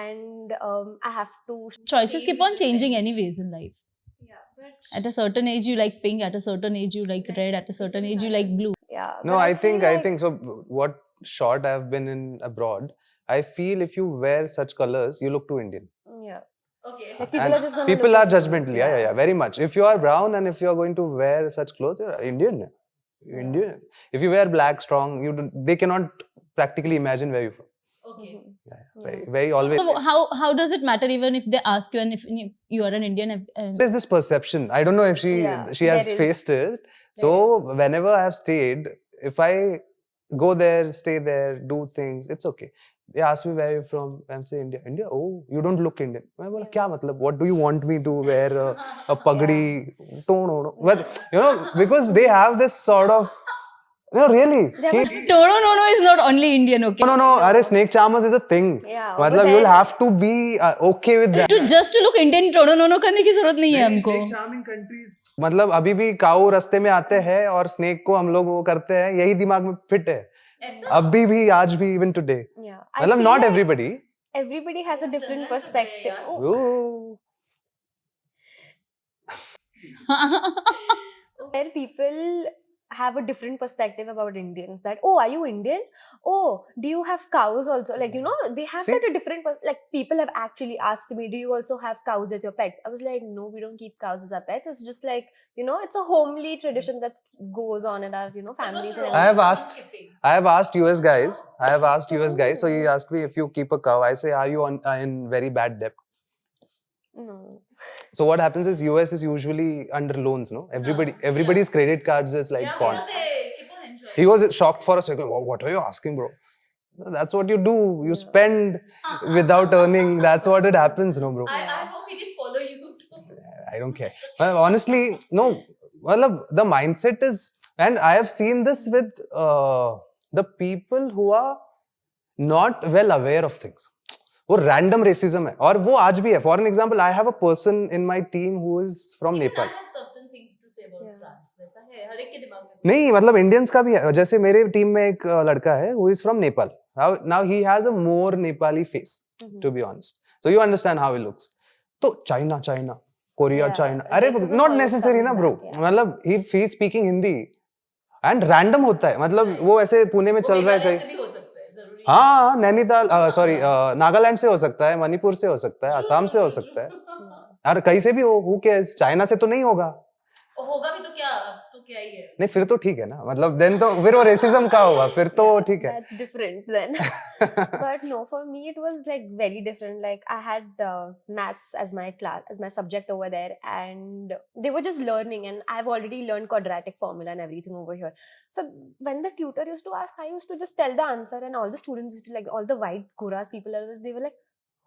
and I have to. Choices keep on changing anyways in life. Yeah, but At a certain age you like pink, at a certain age you like red, at a certain age you like blue. Yeah. No, but I feel think so. What short I've been in abroad, I feel if you wear such colors, you look too Indian. Yeah. Okay. Like people And are just gonna people look are at you. judgmental. Yeah, very much. If you are brown and if you are going to wear such clothes, you're Indian. You're Indian. If you wear black, strong, they cannot practically imagine where you're from. Okay. Mhm. Very always. So how does it matter even if they ask you and if you are an Indian? So there's this perception. I don't know if she Yeah, has there is. faced it. So whenever I have stayed, if I go there, stay there, do things, it's okay. They ask me where you're from. I'm saying India. India? Oh, you don't look Indian. I बोला क्या मतलब? What do you want me to wear a pagdi? No. But you know, because they have this sort of no, really. Toro no is not only Indian, okay? No. Arey, snake charmers is a thing. Yeah, मतलब but you'll then- have to be okay with that. To look Indian, Toro no करने की जरूरत नहीं है हमको. Charming countries मतलब अभी भी काऊ रास्ते में आते हैं और स्नेक को हम लोग वो करते हैं यही दिमाग में फिट है अभी भी आज भी इवन टुडे Yeah. I मतलब feel not like everybody everybody has a different perspective. Oh, where people have a different perspective about Indians. That, oh, are you Indian? Oh, do you have cows also? Like, you know, they have See? that a different, like, people have actually asked me, do you also have cows as your pets? I was like, no, we don't keep cows as our pets. It's just like, you know, it's a homely tradition that goes on in our, you know, families. And I have asked US guys so he asked me if you keep a cow I say are you in very bad debt No. so what happens is US is usually under loans no everybody's credit cards is like gone he was shocked for a second what are you asking bro that's what you do you spend without earning that's what it happens no bro I hope he didn't follow you. I don't care. Well, honestly, no. Well, the mindset is, and I have seen this with the people who are not well aware of things. वो random racism है और वो आज भी है. For an example, I have a person in my team who is from Nepal. I have certain things to say about France. वैसा है हर एक के दिमाग में. नहीं मतलब इंडियंस का भी है जैसे मेरे टीम में एक लड़का है who is from Nepal. Now he has a more Nepali face to be honest. So you understand how he looks. तो China. Korea, China. अरे not necessary ना bro. मतलब he speaking Hindi and random होता है. मतलब वो ऐसे पुणे में चल रहा है कहीं. हाँ नैनीताल सॉरी नागालैंड से हो सकता है मणिपुर से हो सकता है असम से हो सकता है यार कहीं से भी हो who cares चाइना से तो नहीं होगा होगा भी तो क्या ही है. नहीं फिर तो ठीक है ना मतलब then तो फिर वो रेसिज्म का होगा फिर तो ठीक है That's different then. But no, for me it was like very different. Like I had maths as my class, as my subject over there, and they were just learning, and I've already learned quadratic formula and everything over here. So when the tutor used to ask, I used to just tell the answer, and all the students used to, like, all the white Gora people, they were like,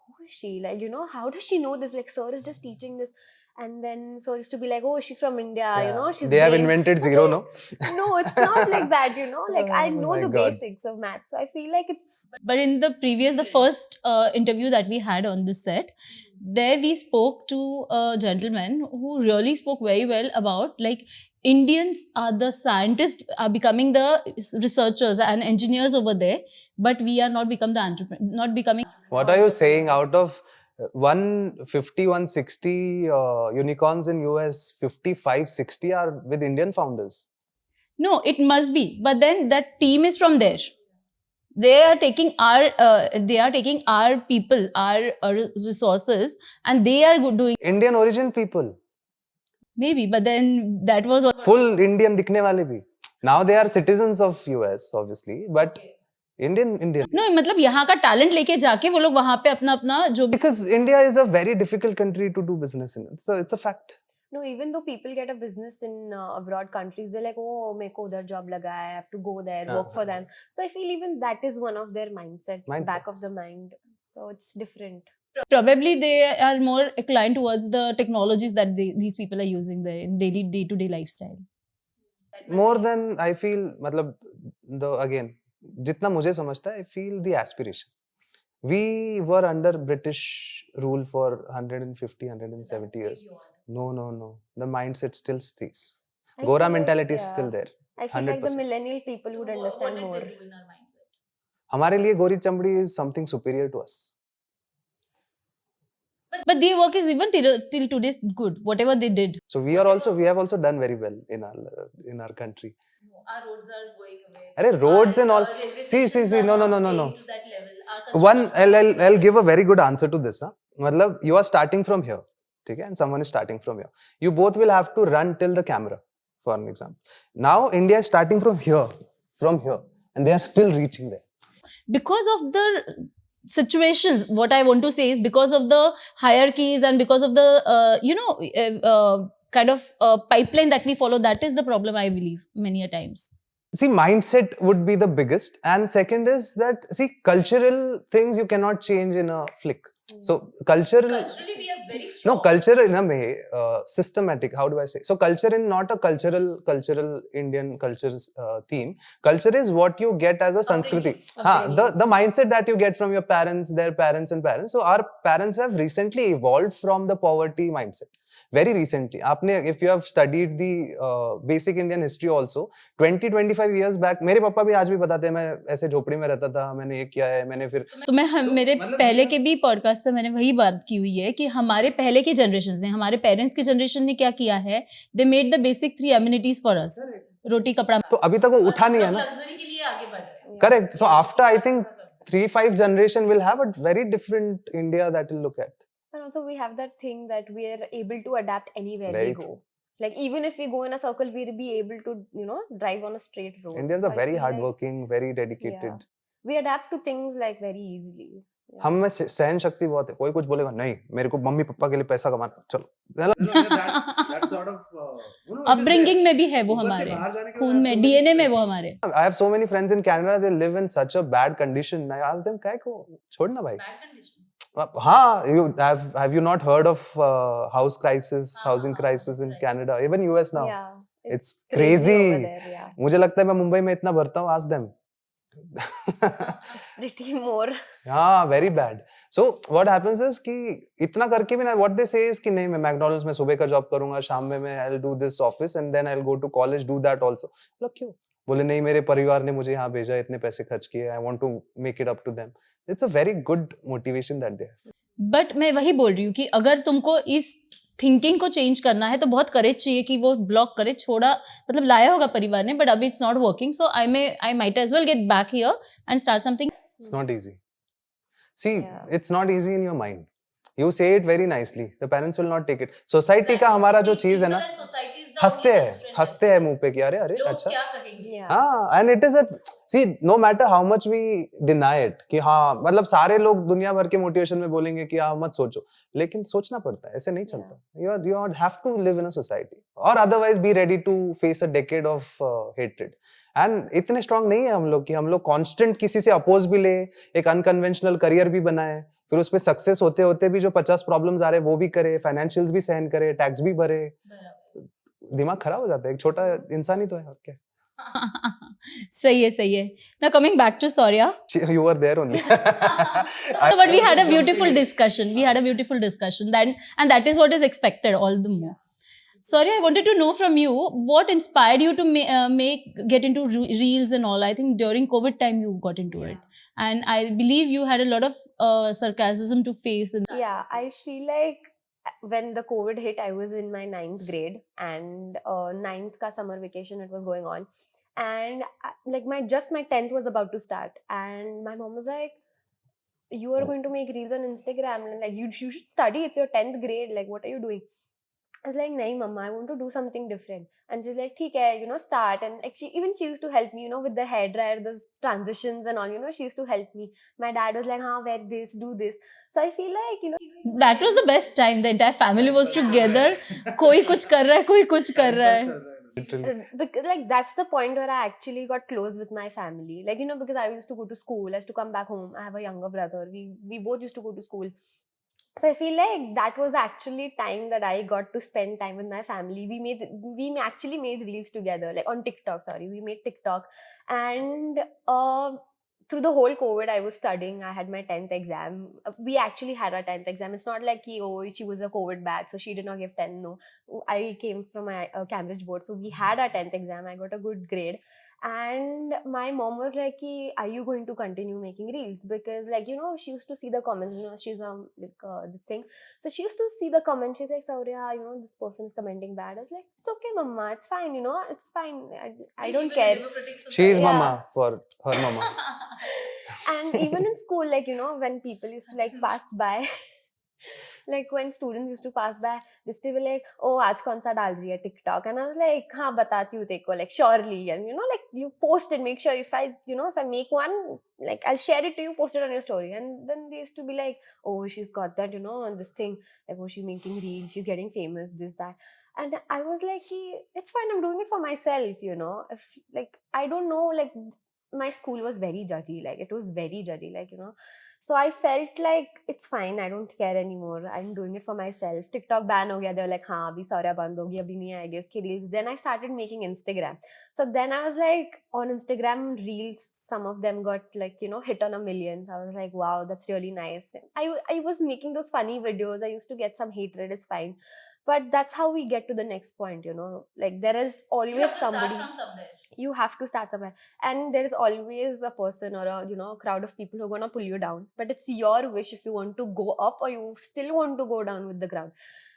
who is she? Like, you know, how does she know this? Like, sir is just teaching this. And then so used to be like, oh, she's from India, you know, she's they have brave. invented zero no No, it's not like that, you know. Like I Oh know my the God. basics of math, so I feel like it's But in the first interview that we had on this set, there we spoke to a gentleman who really spoke very well about like Indians are the scientists, are becoming the researchers and engineers over there, but we are not become the entrepreneur, not becoming. What are you saying? Out of 150, 160 unicorns in US, 55, 60 are with Indian founders. No, it must be. But then that team is from there. They are taking our people, our resources, and they are doing Indian origin people. maybe. But then that was Full Indian दिखने वाले भी. Now they are citizens of US, obviously, but Indian. No, मतलब यहाँ का talent लेके जाके वो लोग वहाँ पे अपना अपना जो भी Because India is a very difficult country to do business in. So it's a fact. No, even though people get a business in abroad countries, they're like, oh, मेरे को उधर job लगा है, I have to go there, work for them. So I feel even that is one of their back of Mindsets. the mind. So it's different. probably they are more inclined towards the technologies that these people are using there in daily day-to-day lifestyle. More than I feel, मतलब the again, जितना मुझे समझता है, I feel the aspiration. We were under British rule for 150, 170 years. No. The mindset still stays. I Gora feel mentality like, is still there. I feel like the 100%. millennial people would understand more. हमारे लिए गोरी चमड़ी is something superior to us. But their work is even till today good, whatever they did. So we have also done very well in our country. Our roads are going away. अरे roads and all. See, no. One, I'll give a very good answer to this. मतलब you are starting from here, ठीक है, and someone is starting from here. You both will have to run till the camera, for an example. Now India is starting from here, and they are still reaching there. Because of the situations, what I want to say is because of the hierarchies and because of the kind of pipeline that we follow, that is the problem, I believe, many a times. See, mindset would be the biggest, and second is that, see, cultural things you cannot change in a flick. So culturally we are very strong. No, cultural in a way, systematic. How do I say? So culture in not a cultural Indian culture theme. Culture is what you get as a Sanskriti. The mindset that you get from your parents, their parents and parents. So our parents have recently evolved from the poverty mindset. Very recently. If you have studied the basic Indian history also, 20-25 years back, मेरे पापा भी आज भी बताते हैं, मैं ऐसे झोपड़ी में रहता था, मैंने ये किया है, मैंने फिर तो मेरे पहले के भी पॉडकास्ट पे मैंने वही बात की हुई है कि हमारे पहले के जनरेशन ने, हमारे पेरेंट्स की जनरेशन ने क्या किया है, they made the basic 3 amenities for us, roti kapda. तो अभी तक वो उठा नहीं है ना. लग्जरी के लिए आगे बढ़ रहे हैं. Correct. So after, I think 3-5 generation will have a very different India that will look at. And also we have that thing that we are able to adapt anywhere Very we go. true. Like even if we go in a circle, we'll be able to, drive on a straight road. Indians So are I very feel like, hardworking, very dedicated. we adapt to things like very easily. Yeah. हम में सहन शक्ति बहुत है. कोई कुछ बोलेगा नहीं, मेरे को मम्मी पापा के लिए पैसा कमाना, चलो. That sort of अपब्रिंगिंग में भी है वो हमारे खून में, डीएनए में वो हमारे. I have so many friends in Canada, they live in such a bad condition. I ask them, काय को छोड़ना भाई. हाँ, have you not heard of housing crisis in Canada, even US now? Yeah, It's over crazy. there, yeah. मुझे लगता है मैं मुंबई में इतना भरता हूँ, ask them. It's pretty more. हाँ, very bad. So what happens is कि इतना करके भी ना, what they say is कि नहीं, मैं McDonald's में सुबह का जॉब करूंगा, शाम में मैं I'll do this office and then I'll go to college, do that also. बोला क्यों? बोले नहीं, मेरे परिवार ने मुझे यहाँ भेजा, इतने पैसे खर्च किए, I want to make it up to them. It's a very good motivation that they have. But मैं वही बोल रही हूँ कि अगर तुमको इस थिंकिंग को चेंज करना है तो बहुत करेज चाहिए कि वो ब्लॉक करे, छोड़ा, मतलब लाया होगा परिवार ने, बट अभी it's not working, so I might as well get back here and start something. It's not easy. See, it's not easy in your mind. You say it very nicely. The parents will not take it. Society का हमारा जो चीज है ना, हंसते हैं मुंह पे कि अरे अच्छा. हाँ, and it is see, no matter how much we deny it, कि हाँ, मतलब सारे लोग दुनिया भर के मोटिवेशन में बोलेंगे कि हाँ मत सोचो, लेकिन सोचना पड़ता है, ऐसे नहीं चलता. You have to live in a society, or otherwise be ready to face a decade of hatred. And इतने strong नहीं है हम लोग कि हम लोग constant किसी से अपोज भी ले, एक unconventional career भी बनाए, फिर उस पे सक्सेस होते होते भी जो 50 प्रॉब्लम्स आ रहे वो भी करे, फाइनेंशियल्स भी सहन करे, टैक्स भी भरे, दिमाग खराब हो जाता है. एक छोटा इंसान ही तो है, और क्या. सही है. Now coming back to Saurya. You were there only. So, but we had a beautiful discussion. Then, and that is what is expected all the more. Sorry, I wanted to know from you what inspired you to get into reels and all. I think during COVID time you got into it, and I believe you had a lot of sarcasm to face. Yeah, I feel like when the COVID hit, I was in my 9th grade, and 9th ka summer vacation it was going on, and like my 10th was about to start, and my mom was like, "You are going to make reels on Instagram, and like you should study. It's your 10th grade. Like, what are you doing?" I was like, nahi mama, I want to do something different. And she's like, theek hai, start. And like she used to help me, with the hair dryer, those transitions and all, she used to help me. My dad was like, wear this, do this. So I feel like, That was the best time. The entire family was together. कोई कुछ कर रहा है, कोई कुछ कर रहा है. because like that's the point where I actually got close with my family. Like, because I used to go to school, I used to come back home. I have a younger brother. We both used to go to school. So I feel like that was actually time that I got to spend time with my family. We actually made reels together, like on TikTok. Sorry, we made TikTok, and through the whole COVID, I was studying. I had my 10th exam. We actually had our 10th exam. It's not like she was a COVID batch, so she did not give 10. No, I came from my Cambridge board, so we had our 10th exam. I got a good grade. And my mom was like, are you going to continue making reels? Because she used to see the comments, she's this thing. So she used to see the comments. She's like, Saurya, this person is commenting bad. I was like, it's okay, mama, it's fine, it's fine. I don't care. She's mama for her mama. And even in school, when people used to pass by, like when students used to pass by, they used to be like, oh, aaj kaun sa dal rahi hai TikTok? And I was like, haan, batati hu teko, like surely. And you post it, make sure if I make one, like I'll share it to you, post it on your story. And then they used to be like, oh, she's got that, this thing, like, oh, she's making reels, she's getting famous, this, that. And I was like, it's fine, I'm doing it for myself, if I don't know, my school was very judgy, it was very judgy, so I felt like it's fine, I don't care anymore, I'm doing it for myself. TikTok ban ho gaya, they were like, haan, abhi Saurya band hogi, abhi nahi aayegi uske reels. Then I started making Instagram. So then I was like, on Instagram reels, some of them got hit on 1 million. So I was like, wow, that's really nice. I was making those funny videos. I used to get some hatred, it's fine. But that's how we get to the next point, there is always somebody. You have to start somewhere. And there is always a person or a crowd of people who are going to pull you down. But it's your wish if you want to go up or you still want to go down with the crowd.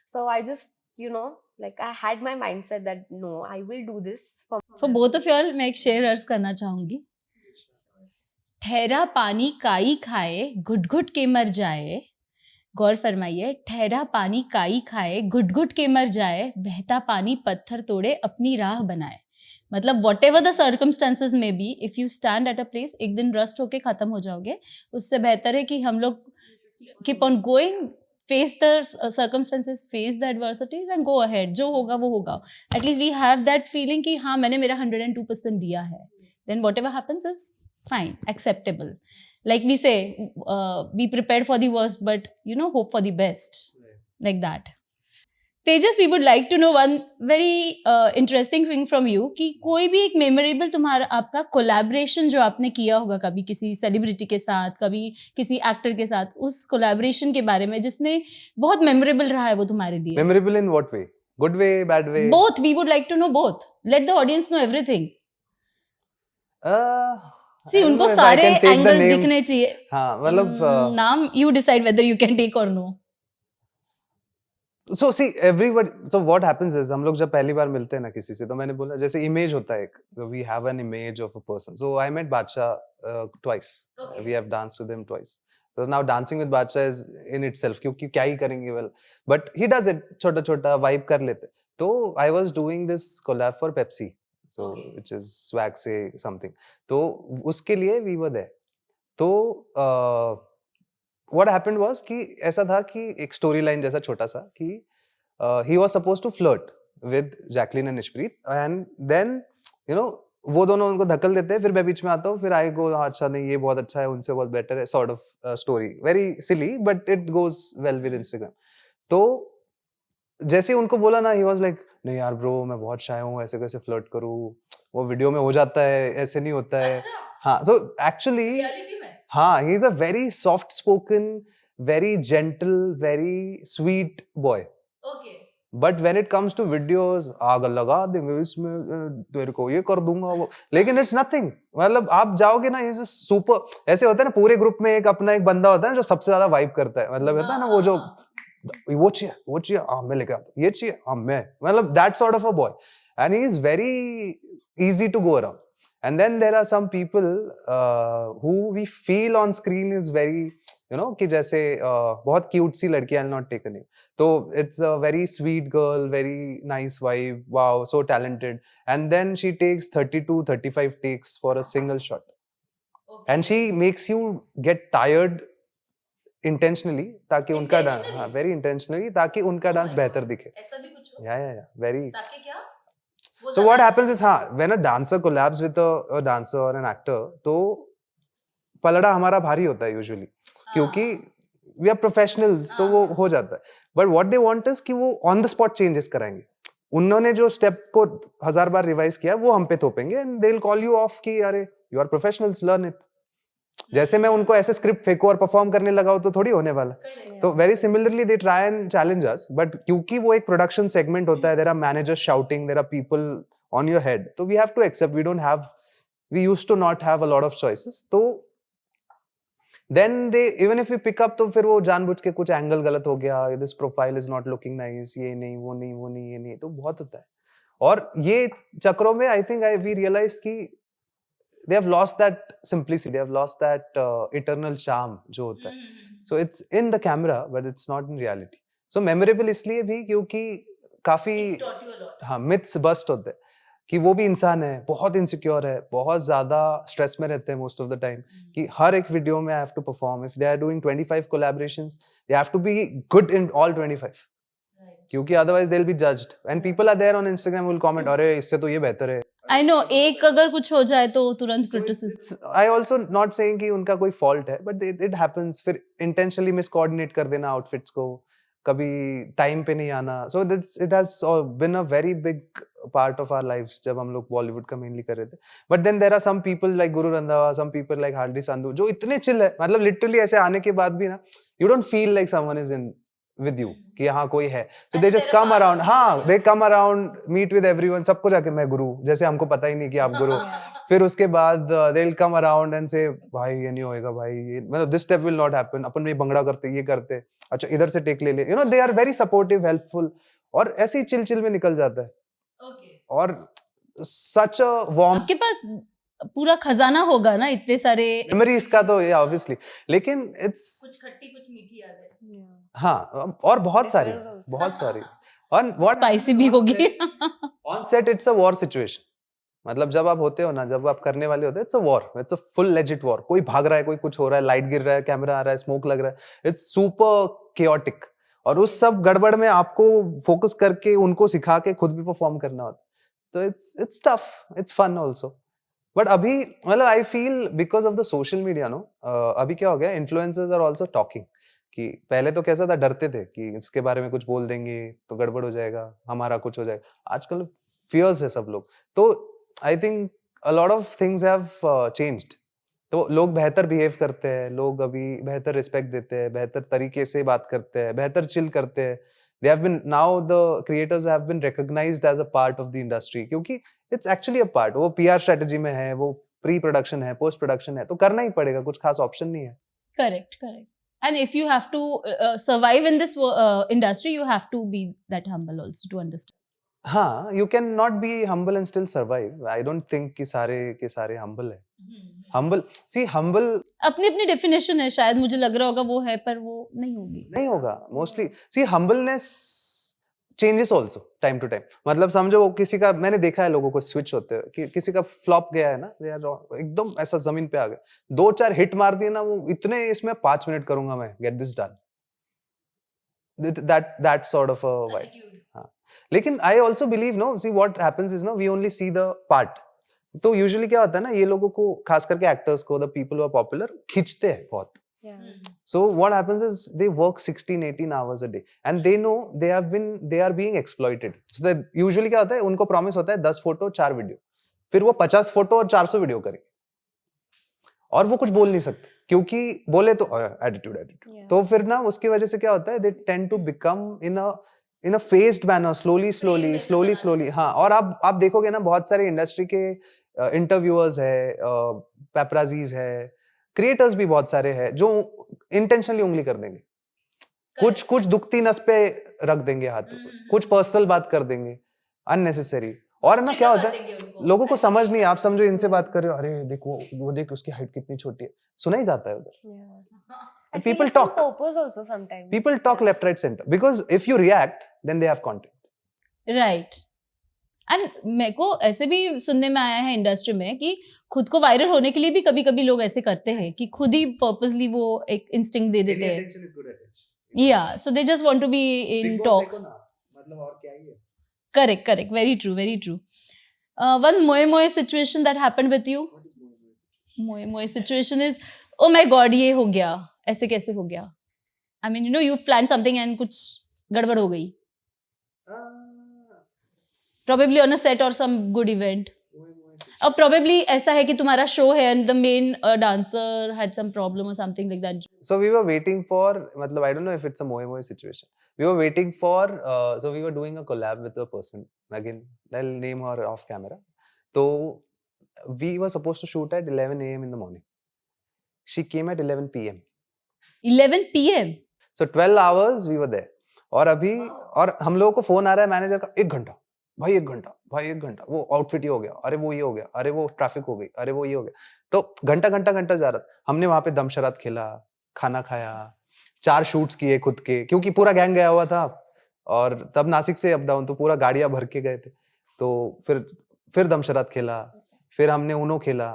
So I just, I had my mindset that no, I will do this. For both of y'all, मैं एक शेर अर्ज करना चाहूंगी. ठहरा पानी काई खाए, घुट घुट के मर जाए. गौर फरमाइए, ठहरा पानी काई खाए, घुट घुट के मर जाए, बहता पानी पत्थर तोड़े अपनी राह बनाए. मतलब वॉट एवर द सर्कमस्टांसेस में be, if you stand at a place, एक दिन रस्ट होके खत्म हो जाओगे. उससे बेहतर है कि हम लोग keep on going, face the circumstances, face the adversities and go ahead. जो होगा वो होगा. At least we have that feeling कि हाँ, मैंने मेरा 102% दिया है. Then whatever happens is fine, acceptable. Like we say, be prepared for the worst, but hope for the best. Like that. Tejas, we would like to know one very interesting thing from you कि कोई भी एक memorable तुम्हारा आपका collaboration जो आपने किया होगा कभी किसी सेलिब्रिटी के साथ, कभी किसी एक्टर के साथ, उस कोलैबोरेशन के बारे में जिसने बहुत मेमोरेबल रहा है वो तुम्हारे लिए. Memorable in what way? Good way, bad way? Both. We would like to know both. Let the audience know everything. See, उनको सारे एंगल्स दिखने चाहिए. हाँ, मतलब नाम you decide whether you can take or no. So see, everybody. So what happens is, हम लोग जब पहली बार मिलते हैं ना किसी से, तो मैंने बोला जैसे इमेज होता है एक. So we have an image of a person. So I met Badshah twice. Okay. We have danced with him twice. So now dancing with Badshah is in itself, क्योंकि क्या ही करेंगे well. But he does it छोटा छोटा vibe कर लेते. तो I was doing this collab for Pepsi. So which is swag say something. तो उसके लिए we were there. तो what happened was कि ऐसा था कि एक story line जैसा छोटा सा कि he was supposed to flirt with Jacqueline and Ishpreet, and then वो दोनों उनको धक्कल देते हैं, फिर मैं बीच में आता हूँ, फिर I go, अच्छा नहीं ये बहुत अच्छा है, उनसे बहुत better है, sort of story, very silly but it goes well with Instagram. तो जैसे उनको बोला ना, he was like, नहीं यार ब्रो, मैं बहुत शाय हूँ, ऐसे कैसे फ्लर्ट करूँ, वो वीडियो में हो जाता है, ऐसे नहीं होता है. हाँ, so actually हाँ, he is a very soft spoken, very gentle, very sweet boy. Okay. But when it comes to videos, आग लगा देंगे इसमें, तेरे को ये कर दूंगा वो, लेकिन it's nothing. मतलब आप जाओगे ना, ये सुपर, ऐसे होता है ना, पूरे ग्रुप में एक अपना एक बंदा होता है जो सबसे ज्यादा वाइब करता है, मतलब होता है ना वो जो वो चाहिए हाँ मैं लेके आता, ये चाहिए हाँ मैं, मतलब that sort of a boy, and he is very easy to go around. And then there are some people who we feel on screen is very कि जैसे बहुत cute सी लड़की, I'll not take a name, तो it's a very sweet girl, very nice vibe, wow, so talented, and then she takes 32-35 takes for a single shot, and she makes you get tired intentionally ताकि उनका dance, हाँ, very intentionally ताकि उनका dance बेहतर दिखे. ऐसा भी कुछ हो Yeah, very. ताकि क्या वो So what happens is, हाँ, when a dancer collabs with a dancer or an actor, तो पलड़ा हमारा भारी होता है usually, क्योंकि we are professionals, तो वो हो जाता है. But what they want is कि वो on the spot changes कराएंगे. उन्होंने जो स्टेप को 1000 बार रिवाइज किया वो हम पे थोपेंगे, and they'll call you off कि अरे you are professionals, learn it. जैसे मैं उनको ऐसे स्क्रिप्ट फेंकूं और परफॉर्म करने लगाऊं तो थोड़ी होने वाला. तो very similarly they try and challenge us, but क्योंकि वो एक प्रोडक्शन सेगमेंट होता है, there are managers shouting, there are people on your head, तो we have to accept, we used to not have a lot of choices. तो then they even if we pick up, तो फिर वो जानबूझ के कुछ एंगल गलत हो गया, this profile is not looking nice, ये नहीं, वो नहीं, वो नहीं, ये नहीं, तो बहुत होता है. और ये चक्रों में आई थिंक वी रियलाइज कि they have lost that simplicity, they have lost that eternal charm जो होता है. So it's in the camera but it's not in reality. So memorable इसलिए भी क्योंकि काफी, हाँ, myths bust होते हैं कि वो भी इंसान है, बहुत insecure है, बहुत ज्यादा stress में रहते हैं most of the time, कि हर एक वीडियो में I have to perform. If they are doing 25 collaborations, they have to be good in all 25. क्योंकि otherwise they'll be judged. And people are there on Instagram who will comment, अरे इससे तो ये बेहतर है. I know, एक अगर कुछ हो जाए तो तुरंत criticism. I also not saying कि उनका कोई fault है, but it happens. फिर intentionally miscoordinate कर देना outfits को, कभी time पे नहीं आना. So it has been a very big part of our lives जब हम लोग Bollywood का mainly कर रहे थे. But then there are some people like Guru Randhawa, some people like Hardi Sandhu जो इतने chill है, मतलब literally ऐसे आने के बाद भी ना, you don't feel like someone is in with you कि हाँ कोई है. So they just come around, हाँ, they come around, meet with everyone, सबको जाके मैं गुरु, जैसे हमको पता ही नहीं कि आप गुरु. फिर उसके बाद they'll come around and say, भाई ये नहीं होएगा भाई, मतलब this step will not happen, अपन में भंगड़ा करते, ये करते, अच्छा इधर से टेक ले ले, you know, they are very supportive, helpful, और ऐसे ही चिल में निकल जाता है. और such a warm, आपके पास पूरा खजाना होगा ना इतने सारे memories का, तो ये obviously, लेकिन it's कुछ खट्टी कुछ मीठी यादें. हाँ, और बहुत सारी. और what स्पाइसी भी होगी. on set it's a war situation. मतलब जब आप होते हो ना, जब आप करने वाले होते हैं, it's a war, it's a full legit war. कोई भाग रहा है, कोई कुछ हो रहा है, लाइट गिर रहा है, कैमरा आ रहा है, स्मोक लग रहा है, it's super chaotic. और उस सब गड़बड़ में आपको फोकस करके उनको सिखा के खुद भी परफॉर्म करना होता है. तो it's tough, it's fun also. But अभी मतलब I feel because of the social media, no, अभी क्या हो गया, इन्फ्लुएंसर्स आर आल्सो टॉकिंग. कि पहले तो कैसा था, डरते थे कि इसके बारे में कुछ बोल देंगे तो गड़बड़ हो जाएगा, हमारा कुछ हो जाएगा. आजकल फियर्स है सब लोग. तो I think a lot of things have changed. तो लोग बेहतर बिहेव करते हैं, लोग अभी बेहतर रिस्पेक्ट देते हैं, बेहतर तरीके से बात करते हैं, बेहतर चिल करते हैं. They have been, now the creators have been recognized as a part of the industry, क्योंकि it's actually a part. वो PR strategy में है, वो प्री प्रोडक्शन है, पोस्ट प्रोडक्शन है, तो करना ही पड़ेगा, कुछ खास ऑप्शन नहीं है. Correct. And if you have to survive in this industry, you have to be that humble also to understand. हाँ, you can not be humble and still survive. I don't think कि सारे के सारे humble है. humble अपनी definition है, शायद मुझे लग रहा होगा वो है, पर वो नहीं होगा mostly. humbleness changes also time to time. मतलब समझो किसी का, मैंने देखा है लोगों को स्विच होते हैं कि किसी का फ्लॉप गया है ना, they are एकदम ऐसा जमीन पे आ गए, 2-4 हिट मार दिए ना, वो इतने इसमें 5 मिनट करूंगा मैं, get this done. That sort of a vibe. हाँ, लेकिन I also believe, no, see what happens is, no, we only see the part. तो यूजुअली क्या होता है ना, ये लोगों को, खास करके एक्टर्स को, the people who are popular, खींचते हैं बहुत. So what happens is they work 16-18 hours a day and they know they are being exploited. So that usually क्या होता है, उनको प्रॉमिस होता है 10 फोटो 4 वीडियो, फिर वो 50 फोटो और 400 वीडियो करेंगे और वो कुछ बोल नहीं सकते, क्योंकि बोले तो एटीट्यूड. तो फिर ना उसकी वजह से क्या होता है, they tend to become in a phased manner, slowly. हाँ, और आप देखोगे ना, बहुत सारे इंडस्ट्री के इंटरव्यूअर्स है, पेपराजीज है, क्रिएटर्स भी बहुत सारे हैं जो इंटेंशनली उंगली कर देंगे, कुछ दुखती नस पे रख देंगे हाथ, कुछ पर्सनल बात कर देंगे अननेसेसरी. और ना क्या होता है, लोगों को समझ नहीं, आप समझो इनसे बात कर रहे हो, अरे देखो वो देख उसकी हाइट कितनी छोटी है, सुना ही जाता है उधर. I And feel people it's on talk. purpose also sometimes. People talk Yeah. left, right, center. Because if you react, then they have content. Right and मेरे को ऐसे भी सुनने में आया है इंडस्ट्री में कि खुद को वायरल होने के लिए भी कभी कभी लोग ऐसे करते हैं कि खुद ही पर्पसली वो एक इंस्टिंक्ट दे देते हैं is good attention. Yeah so they just want to be in talks मतलब और क्या ही है. correct very true one moe situation that happened with you moe situation is oh my god ये हो गया ऐसे कैसे हो गया I mean you've planned something and कुछ गड़बड़ हो गई probably on a set or some good event or probably ऐसा है कि तुम्हारा शो है and the main dancer had some problem or something like that So we were waiting for, matlab, I don't know if it's a moe situation. We were waiting for, so we were doing a collab with a person. Again, I'll name her off camera. So we were supposed to shoot at 11 a.m. in the morning. She came at 11 p.m. 11 p.m. So 12 hours we were there. और अभी और हम लोगों को phone आ रहा है manager का 1 घंटा भाई 1 घंटा भाई 1 घंटा वो आउटफिट ही हो गया अरे वो ये हो गया अरे वो ट्रैफिक हो गई अरे वो ये हो गया तो घंटा जा रहा था हमने वहां पे दमशरात खेला खाना खाया 4 शूट्स किए खुद के क्योंकि पूरा गैंग गया हुआ था और तब नासिक से अप डाउन तो पूरा गाड़ियां भर के गए थे तो फिर दमशरात खेला फिर हमने ऊनो खेला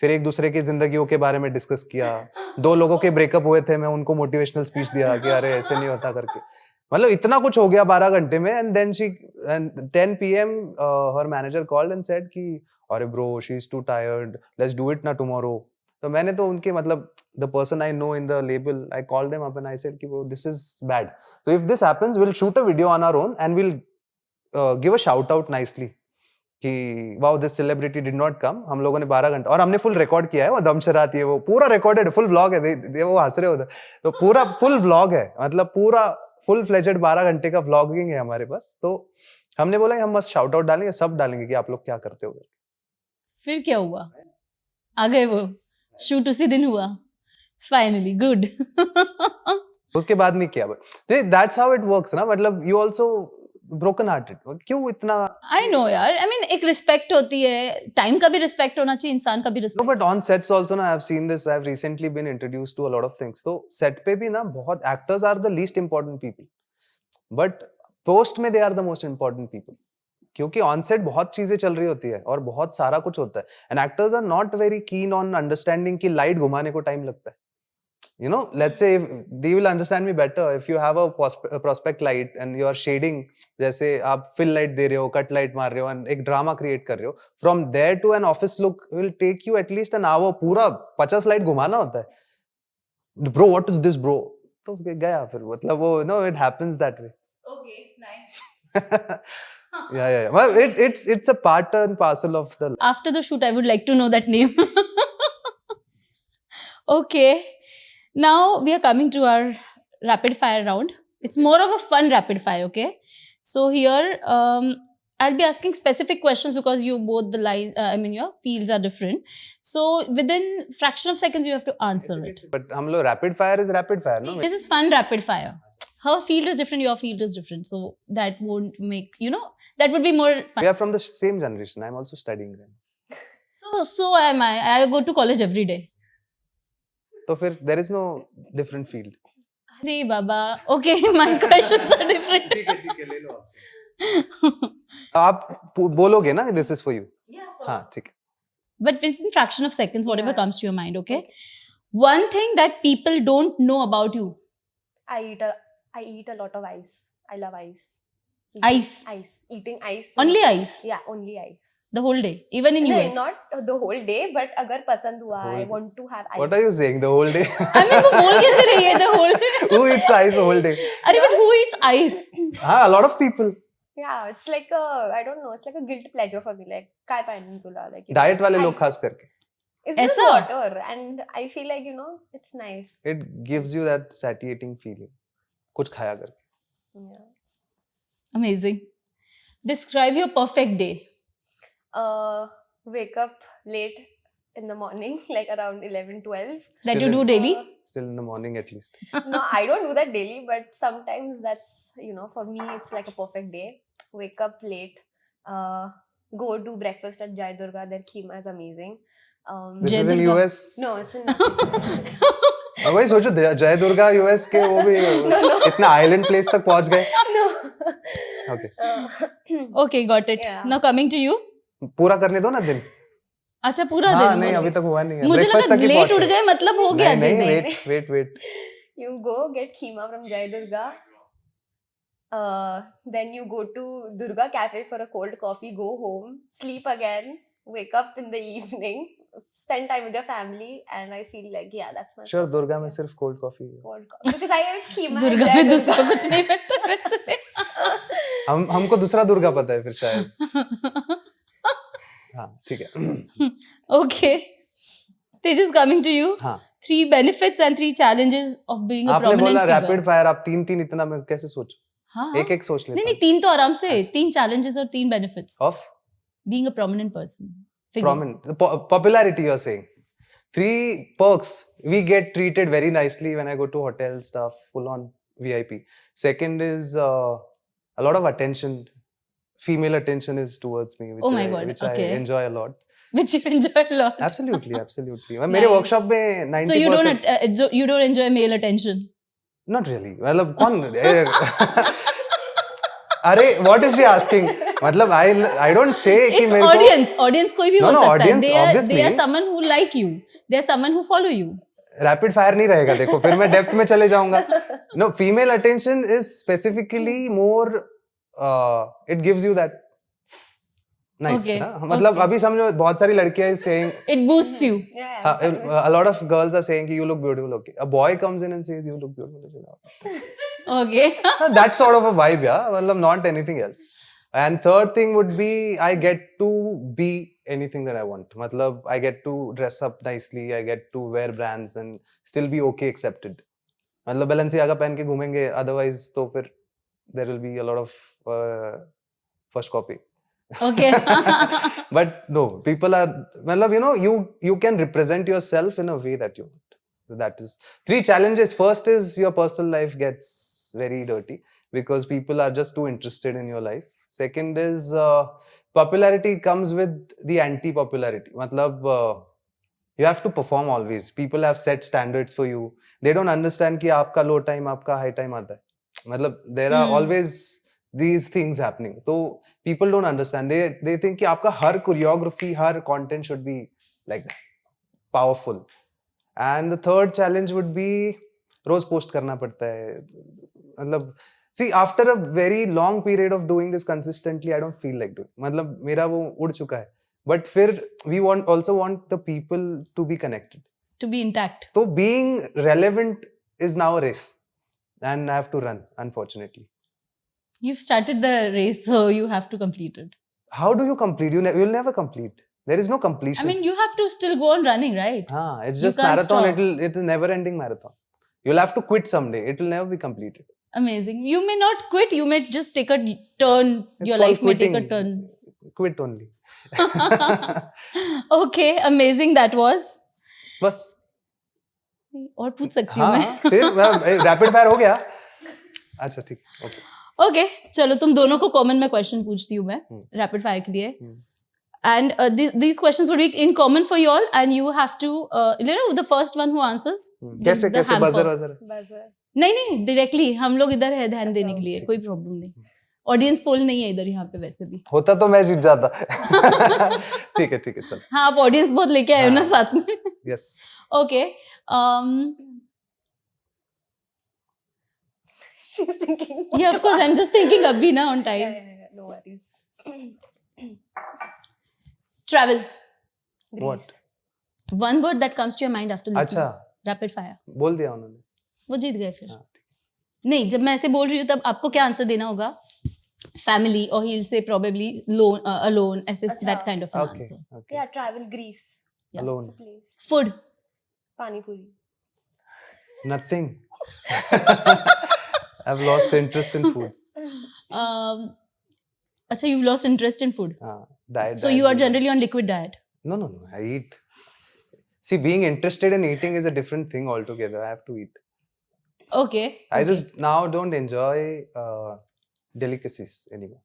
फिर एक दूसरे की जिंदगियों के बारे में डिस्कस किया 2 लोगों के ब्रेकअप हुए थे मैं उनको मोटिवेशनल स्पीच दिया कि अरे ऐसे नहीं होता करके मतलब इतना कुछ हो गया 12 घंटे में and then she 10 p.m. her manager called and said कि अरे bro she is too tired let's do it ना tomorrow तो मैंने तो उनके मतलब the person I know in the label I called them up and I said कि bro this is bad so if this happens we'll shoot a video on our own and we'll give a shout out nicely कि wow this celebrity did not come हम लोगों ने 12 घंटे और हमने full record किया है वो दमशरात ये वो पूरा रिकॉर्डेड फुल व्लॉग है वो हंस रहे उधर तो पूरा फुल व्लॉग है मतलब पूरा फुल फ्लेजेड 12 घंटे का व्लॉगिंग है हमारे पास तो हमने बोला हम बस शाउट आउट डालेंगे सब डालेंगे कि आप लोग क्या करते हो फिर क्या हुआ आ गए वो शूट उसी दिन हुआ फाइनली गुड उसके बाद नहीं किया but that's how it works ना मतलब यू आल्सो ब्रोकन हार्टेड क्यों इतना आई नो यार आई मीन एक रिस्पेक्ट होती है टाइम का भी रिस्पेक्ट होना चाहिए इंसान का भी No, respect but on sets also, na, I've seen this. I've recently been introduced to a lot of things. So set पे भी ना बहुत actors are the least important people, but post में they are the most important people. क्योंकि on set बहुत चीजें चल रही होती है और बहुत सारा कुछ होता है and actors are not very keen on understanding कि light घुमाने को time लगता है. You know, let's say if, they will understand me better if you have a prospect light and you are shading जैसे आप fill light दे रहे हो cut light मार रहे हो and एक drama create कर रहे हो from there to an office look will take you at least an hour पूरा 50 light घुमाना होता है bro what is this bro तो गया फिर मतलब वो no it happens that way okay nice yeah well it's a part and parcel of the after the shoot I would like to know that name okay now we are coming to our rapid fire round it's more of a fun rapid fire okay so here I'll be asking specific questions because you both the line I mean your fields are different so within fraction of seconds you have to answer it but हम लोग rapid fire is rapid fire no this is fun rapid fire her field is different your field is different so that won't make that would be more fun we are from the same generation I'm also studying then so am I go to college every day तो फिर there is no different field अरे बाबा okay my questions are different ठीक है ले लो आपसे आप बोलोगे ना this is for you हाँ ठीक है but within fraction of seconds whatever Yeah. comes to your mind okay one thing that people don't know about you I eat a lot of ice. I love ice. Ice? Eating ice. only ice Yeah, only ice. the whole day even in No, US not the whole day, but अगर पसंद हुआ, I Whole- want to have ice. what are you saying the whole day I mean वो बोल कैसे रही है the whole day who eats ice the whole day अरे but who eats ice हाँ a lot of people Yeah, it's like I don't know, it's like a guilty pleasure for me. Like काय पाहिजे तुला like diet वाले लोग ice. खास करके It's just ऐसा? water, and I feel like it's nice. it gives you that satiating feeling कुछ खाया करके Yeah. amazing describe your perfect day Wake up late in the morning, like around 11-12. that Still you do in- daily still in the morning at least No, I don't do that daily, but sometimes that's, for me, it's like a perfect day. Wake up late, go do breakfast at Jai Durga. Their keema is amazing. this Jai is in Durga. US No, it's in Nashik. मैं वही सोचो जय Durga US के वो भी इतना island place तक पहुंच गए. No. Okay. Okay, got it. Yeah. Now coming to you. पूरा करने दो ना दिन. अच्छा पूरा हाँ दिन नहीं बोलो. अभी तक हुआ नहीं है. मुझे Breakfast लगा तक ही लेट उठ पहुंचे. गए मतलब हो गया नहीं दिन. नहीं wait. You go get keema from Jai Durga. Then you go to Durga Cafe for a cold coffee, go home, sleep again, wake up in the evening, spend time with your family, and I feel like, yeah, that's my Sure Durga में सिर्फ cold coffee. cold coffee. Because I eat keema. at Durga Jai में Durga. दूसरा कुछ नहीं मिलता वैसे. हमको दूसरा दुर्गा पता है फिर शायद. हाँ ठीक है. Okay. Tejas, coming to you. हाँ 3 benefits and 3 challenges of being a आपने prominent बोला figure. रैपिड फायर आप तीन इतना मैं कैसे सोचूं. हाँ. एक सोच नहीं लेता नहीं 3 तो आराम से 3 challenges और 3 benefits. हूं. Of Being a prominent person. Figure. prominent popularity you're saying. 3 perks. We get treated very nicely when I go to hotel stuff, full on VIP. Second is a lot of attention. Female attention is towards me, which, Oh my God, which okay. I enjoy a lot. Which you enjoy a lot. Absolutely. मेरे Nice. workshop में 90%. So you don't enjoy male attention. Not really. मतलब कौन? अरे what is she asking? मतलब I don't say कि It's मेरे को. audience कोई भी No, हो no, सकता है. audience, They are obviously. someone who like you. They are someone who follow you. Rapid fire नहीं रहेगा देखो फिर मैं डेप्थ में चले जाऊंगा. No female attention is specifically more it gives you that nice Okay, ना. मतलब okay. अभी समझो बहुत सारी लड़कियां saying It boosts you. Yeah. a lot of girls are saying you look beautiful. Okay, a boy comes in and says you look beautiful. Okay. That sort of a vibe, yeah. मतलब not anything else. And third thing would be I get to be anything that I want. मतलब I get to dress up nicely, I get to wear brands and still be okay accepted. मतलब Balenciaga पहन के घूमेंगे, otherwise तो फिर there will be a lot of first copy. Okay. But no, people are मतलब you can represent yourself in a way that you want. So that is 3 challenges. First is your personal life gets very dirty because people are just too interested in your life. Second is popularity comes with the anti-popularity. मतलब you have to perform always. People have set standards for you. They don't understand कि आपका low time, आपका high time आता है. मतलब there are always these things happening. So people don't understand. They think कि आपका हर choreography, her content should be like that, powerful. And the third challenge would be rose post करना पड़ता है. मतलब see after a very long period of doing this consistently I don't feel like doing. मतलब मेरा वो उड़ चुका है. But फिर we also want the people to be connected. To be intact. So being relevant is now a race and I have to run, unfortunately. You've started the race, so you have to complete it. How do you complete? You'll never complete. There is no completion. I mean, you have to still go on running, right? It's you just can't marathon. stop. It is never ending marathon. You'll have to quit someday. It will never be completed. Amazing. You may not quit. You may just take a turn. It's Your called life may take a quitting. turn. Quit only. Okay, amazing that was. बस. और पूछ सकती हूँ हाँ मैं. फिर rapid fire हो गया. अच्छा ठीक. ओके. Okay, चलो तुम दोनों को कॉमन में क्वेश्चन पूछती हूँ मैं रैपिड फायर के लिए. And these questions will be in common for you all, and you have to, the first one who answers. कैसे the hamper. बजर. Buzzer. नहीं डायरेक्टली हम लोग इधर है ध्यान देने के लिए, कोई प्रॉब्लम नहीं. ऑडियंस पोल नहीं है इधर यहाँ पे वैसे भी. होता तो मैं जीत जाता. ठीक है चल. हाँ आप ऑडियंस बहुत लेके आए हो ना साथ में. Yes. Okay. She's thinking. Yeah, of course. I'm just thinking abhi na on time. Yeah, no worries. Travel. What? One word that comes to your mind after listening. अच्छा. Rapid fire. बोल दिया उन्होंने. वो जीत गए फिर. हाँ, नहीं जब मैं ऐसे बोल रही हूँ तब आपको क्या आंसर देना होगा? Family or he'll say probably alone, assist that kind of an Okay. answer. Okay. Yeah, travel Greece. Yeah. Alone. It's a place. Food. Pani puri. Nothing. I've lost interest in food. अच्छा, you've lost interest in food. Diet. So you are generally on liquid diet. No. I eat. See, being interested in eating is a different thing altogether. I have to eat. Okay. I just now don't enjoy delicacies anymore.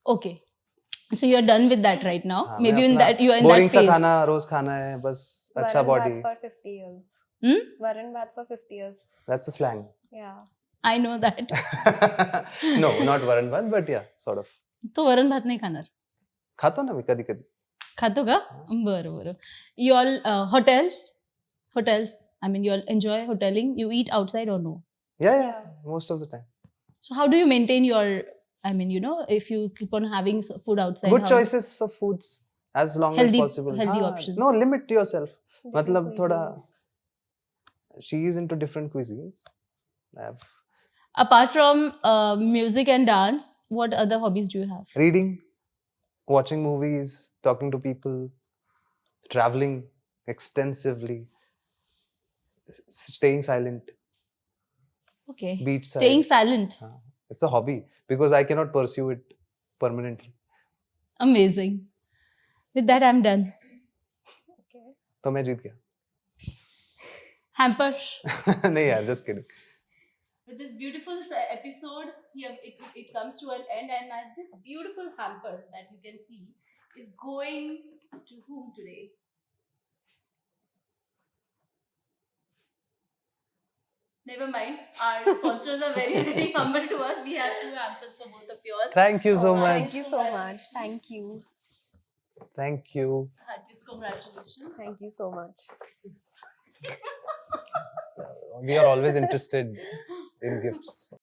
Okay. So you are done with that right now. हाँ, Maybe मैं in अपना that you are in boring that सा phase. खाना रोज खाना है बस. अच्छा Varun body. Bhat for 50 years. Varan Bhat for 50 years. That's a slang. Yeah. I know that. No, not Varan Bhat, but yeah, sort of. तो वरण भात नाही खाणार. खातो ना मी कधी कधी. खातो का? बरं बरं. You all hotels. I mean, you all enjoy hoteling. You eat outside or no? Yeah, most of the time. So how do you maintain your? I mean, if you keep on having food outside. Good how- choices of foods as long Healthy- as possible. healthy हाँ, options. No, limit yourself. Different मतलब थोड़ा cuisines. she is into different cuisines. Apart from music and dance, what other hobbies do you have? Reading, watching movies, talking to people, traveling extensively, staying silent, Okay. beachside. Staying silent. हाँ, it's a hobby because I cannot pursue it permanently. Amazing. With that, I'm done. Okay. तो मैं जीत गया. Hamper. नहीं यार, just kidding. With this beautiful episode, it comes to an end, and this beautiful hamper that you can see is going to whom today? Never mind. Our sponsors are very, very humble to us. We have 2 hampers for both of you all. Thank you so Oh, much. Thank you so much. Thank you. Thank you. Just congratulations. Thank you so much. We are always interested in gifts.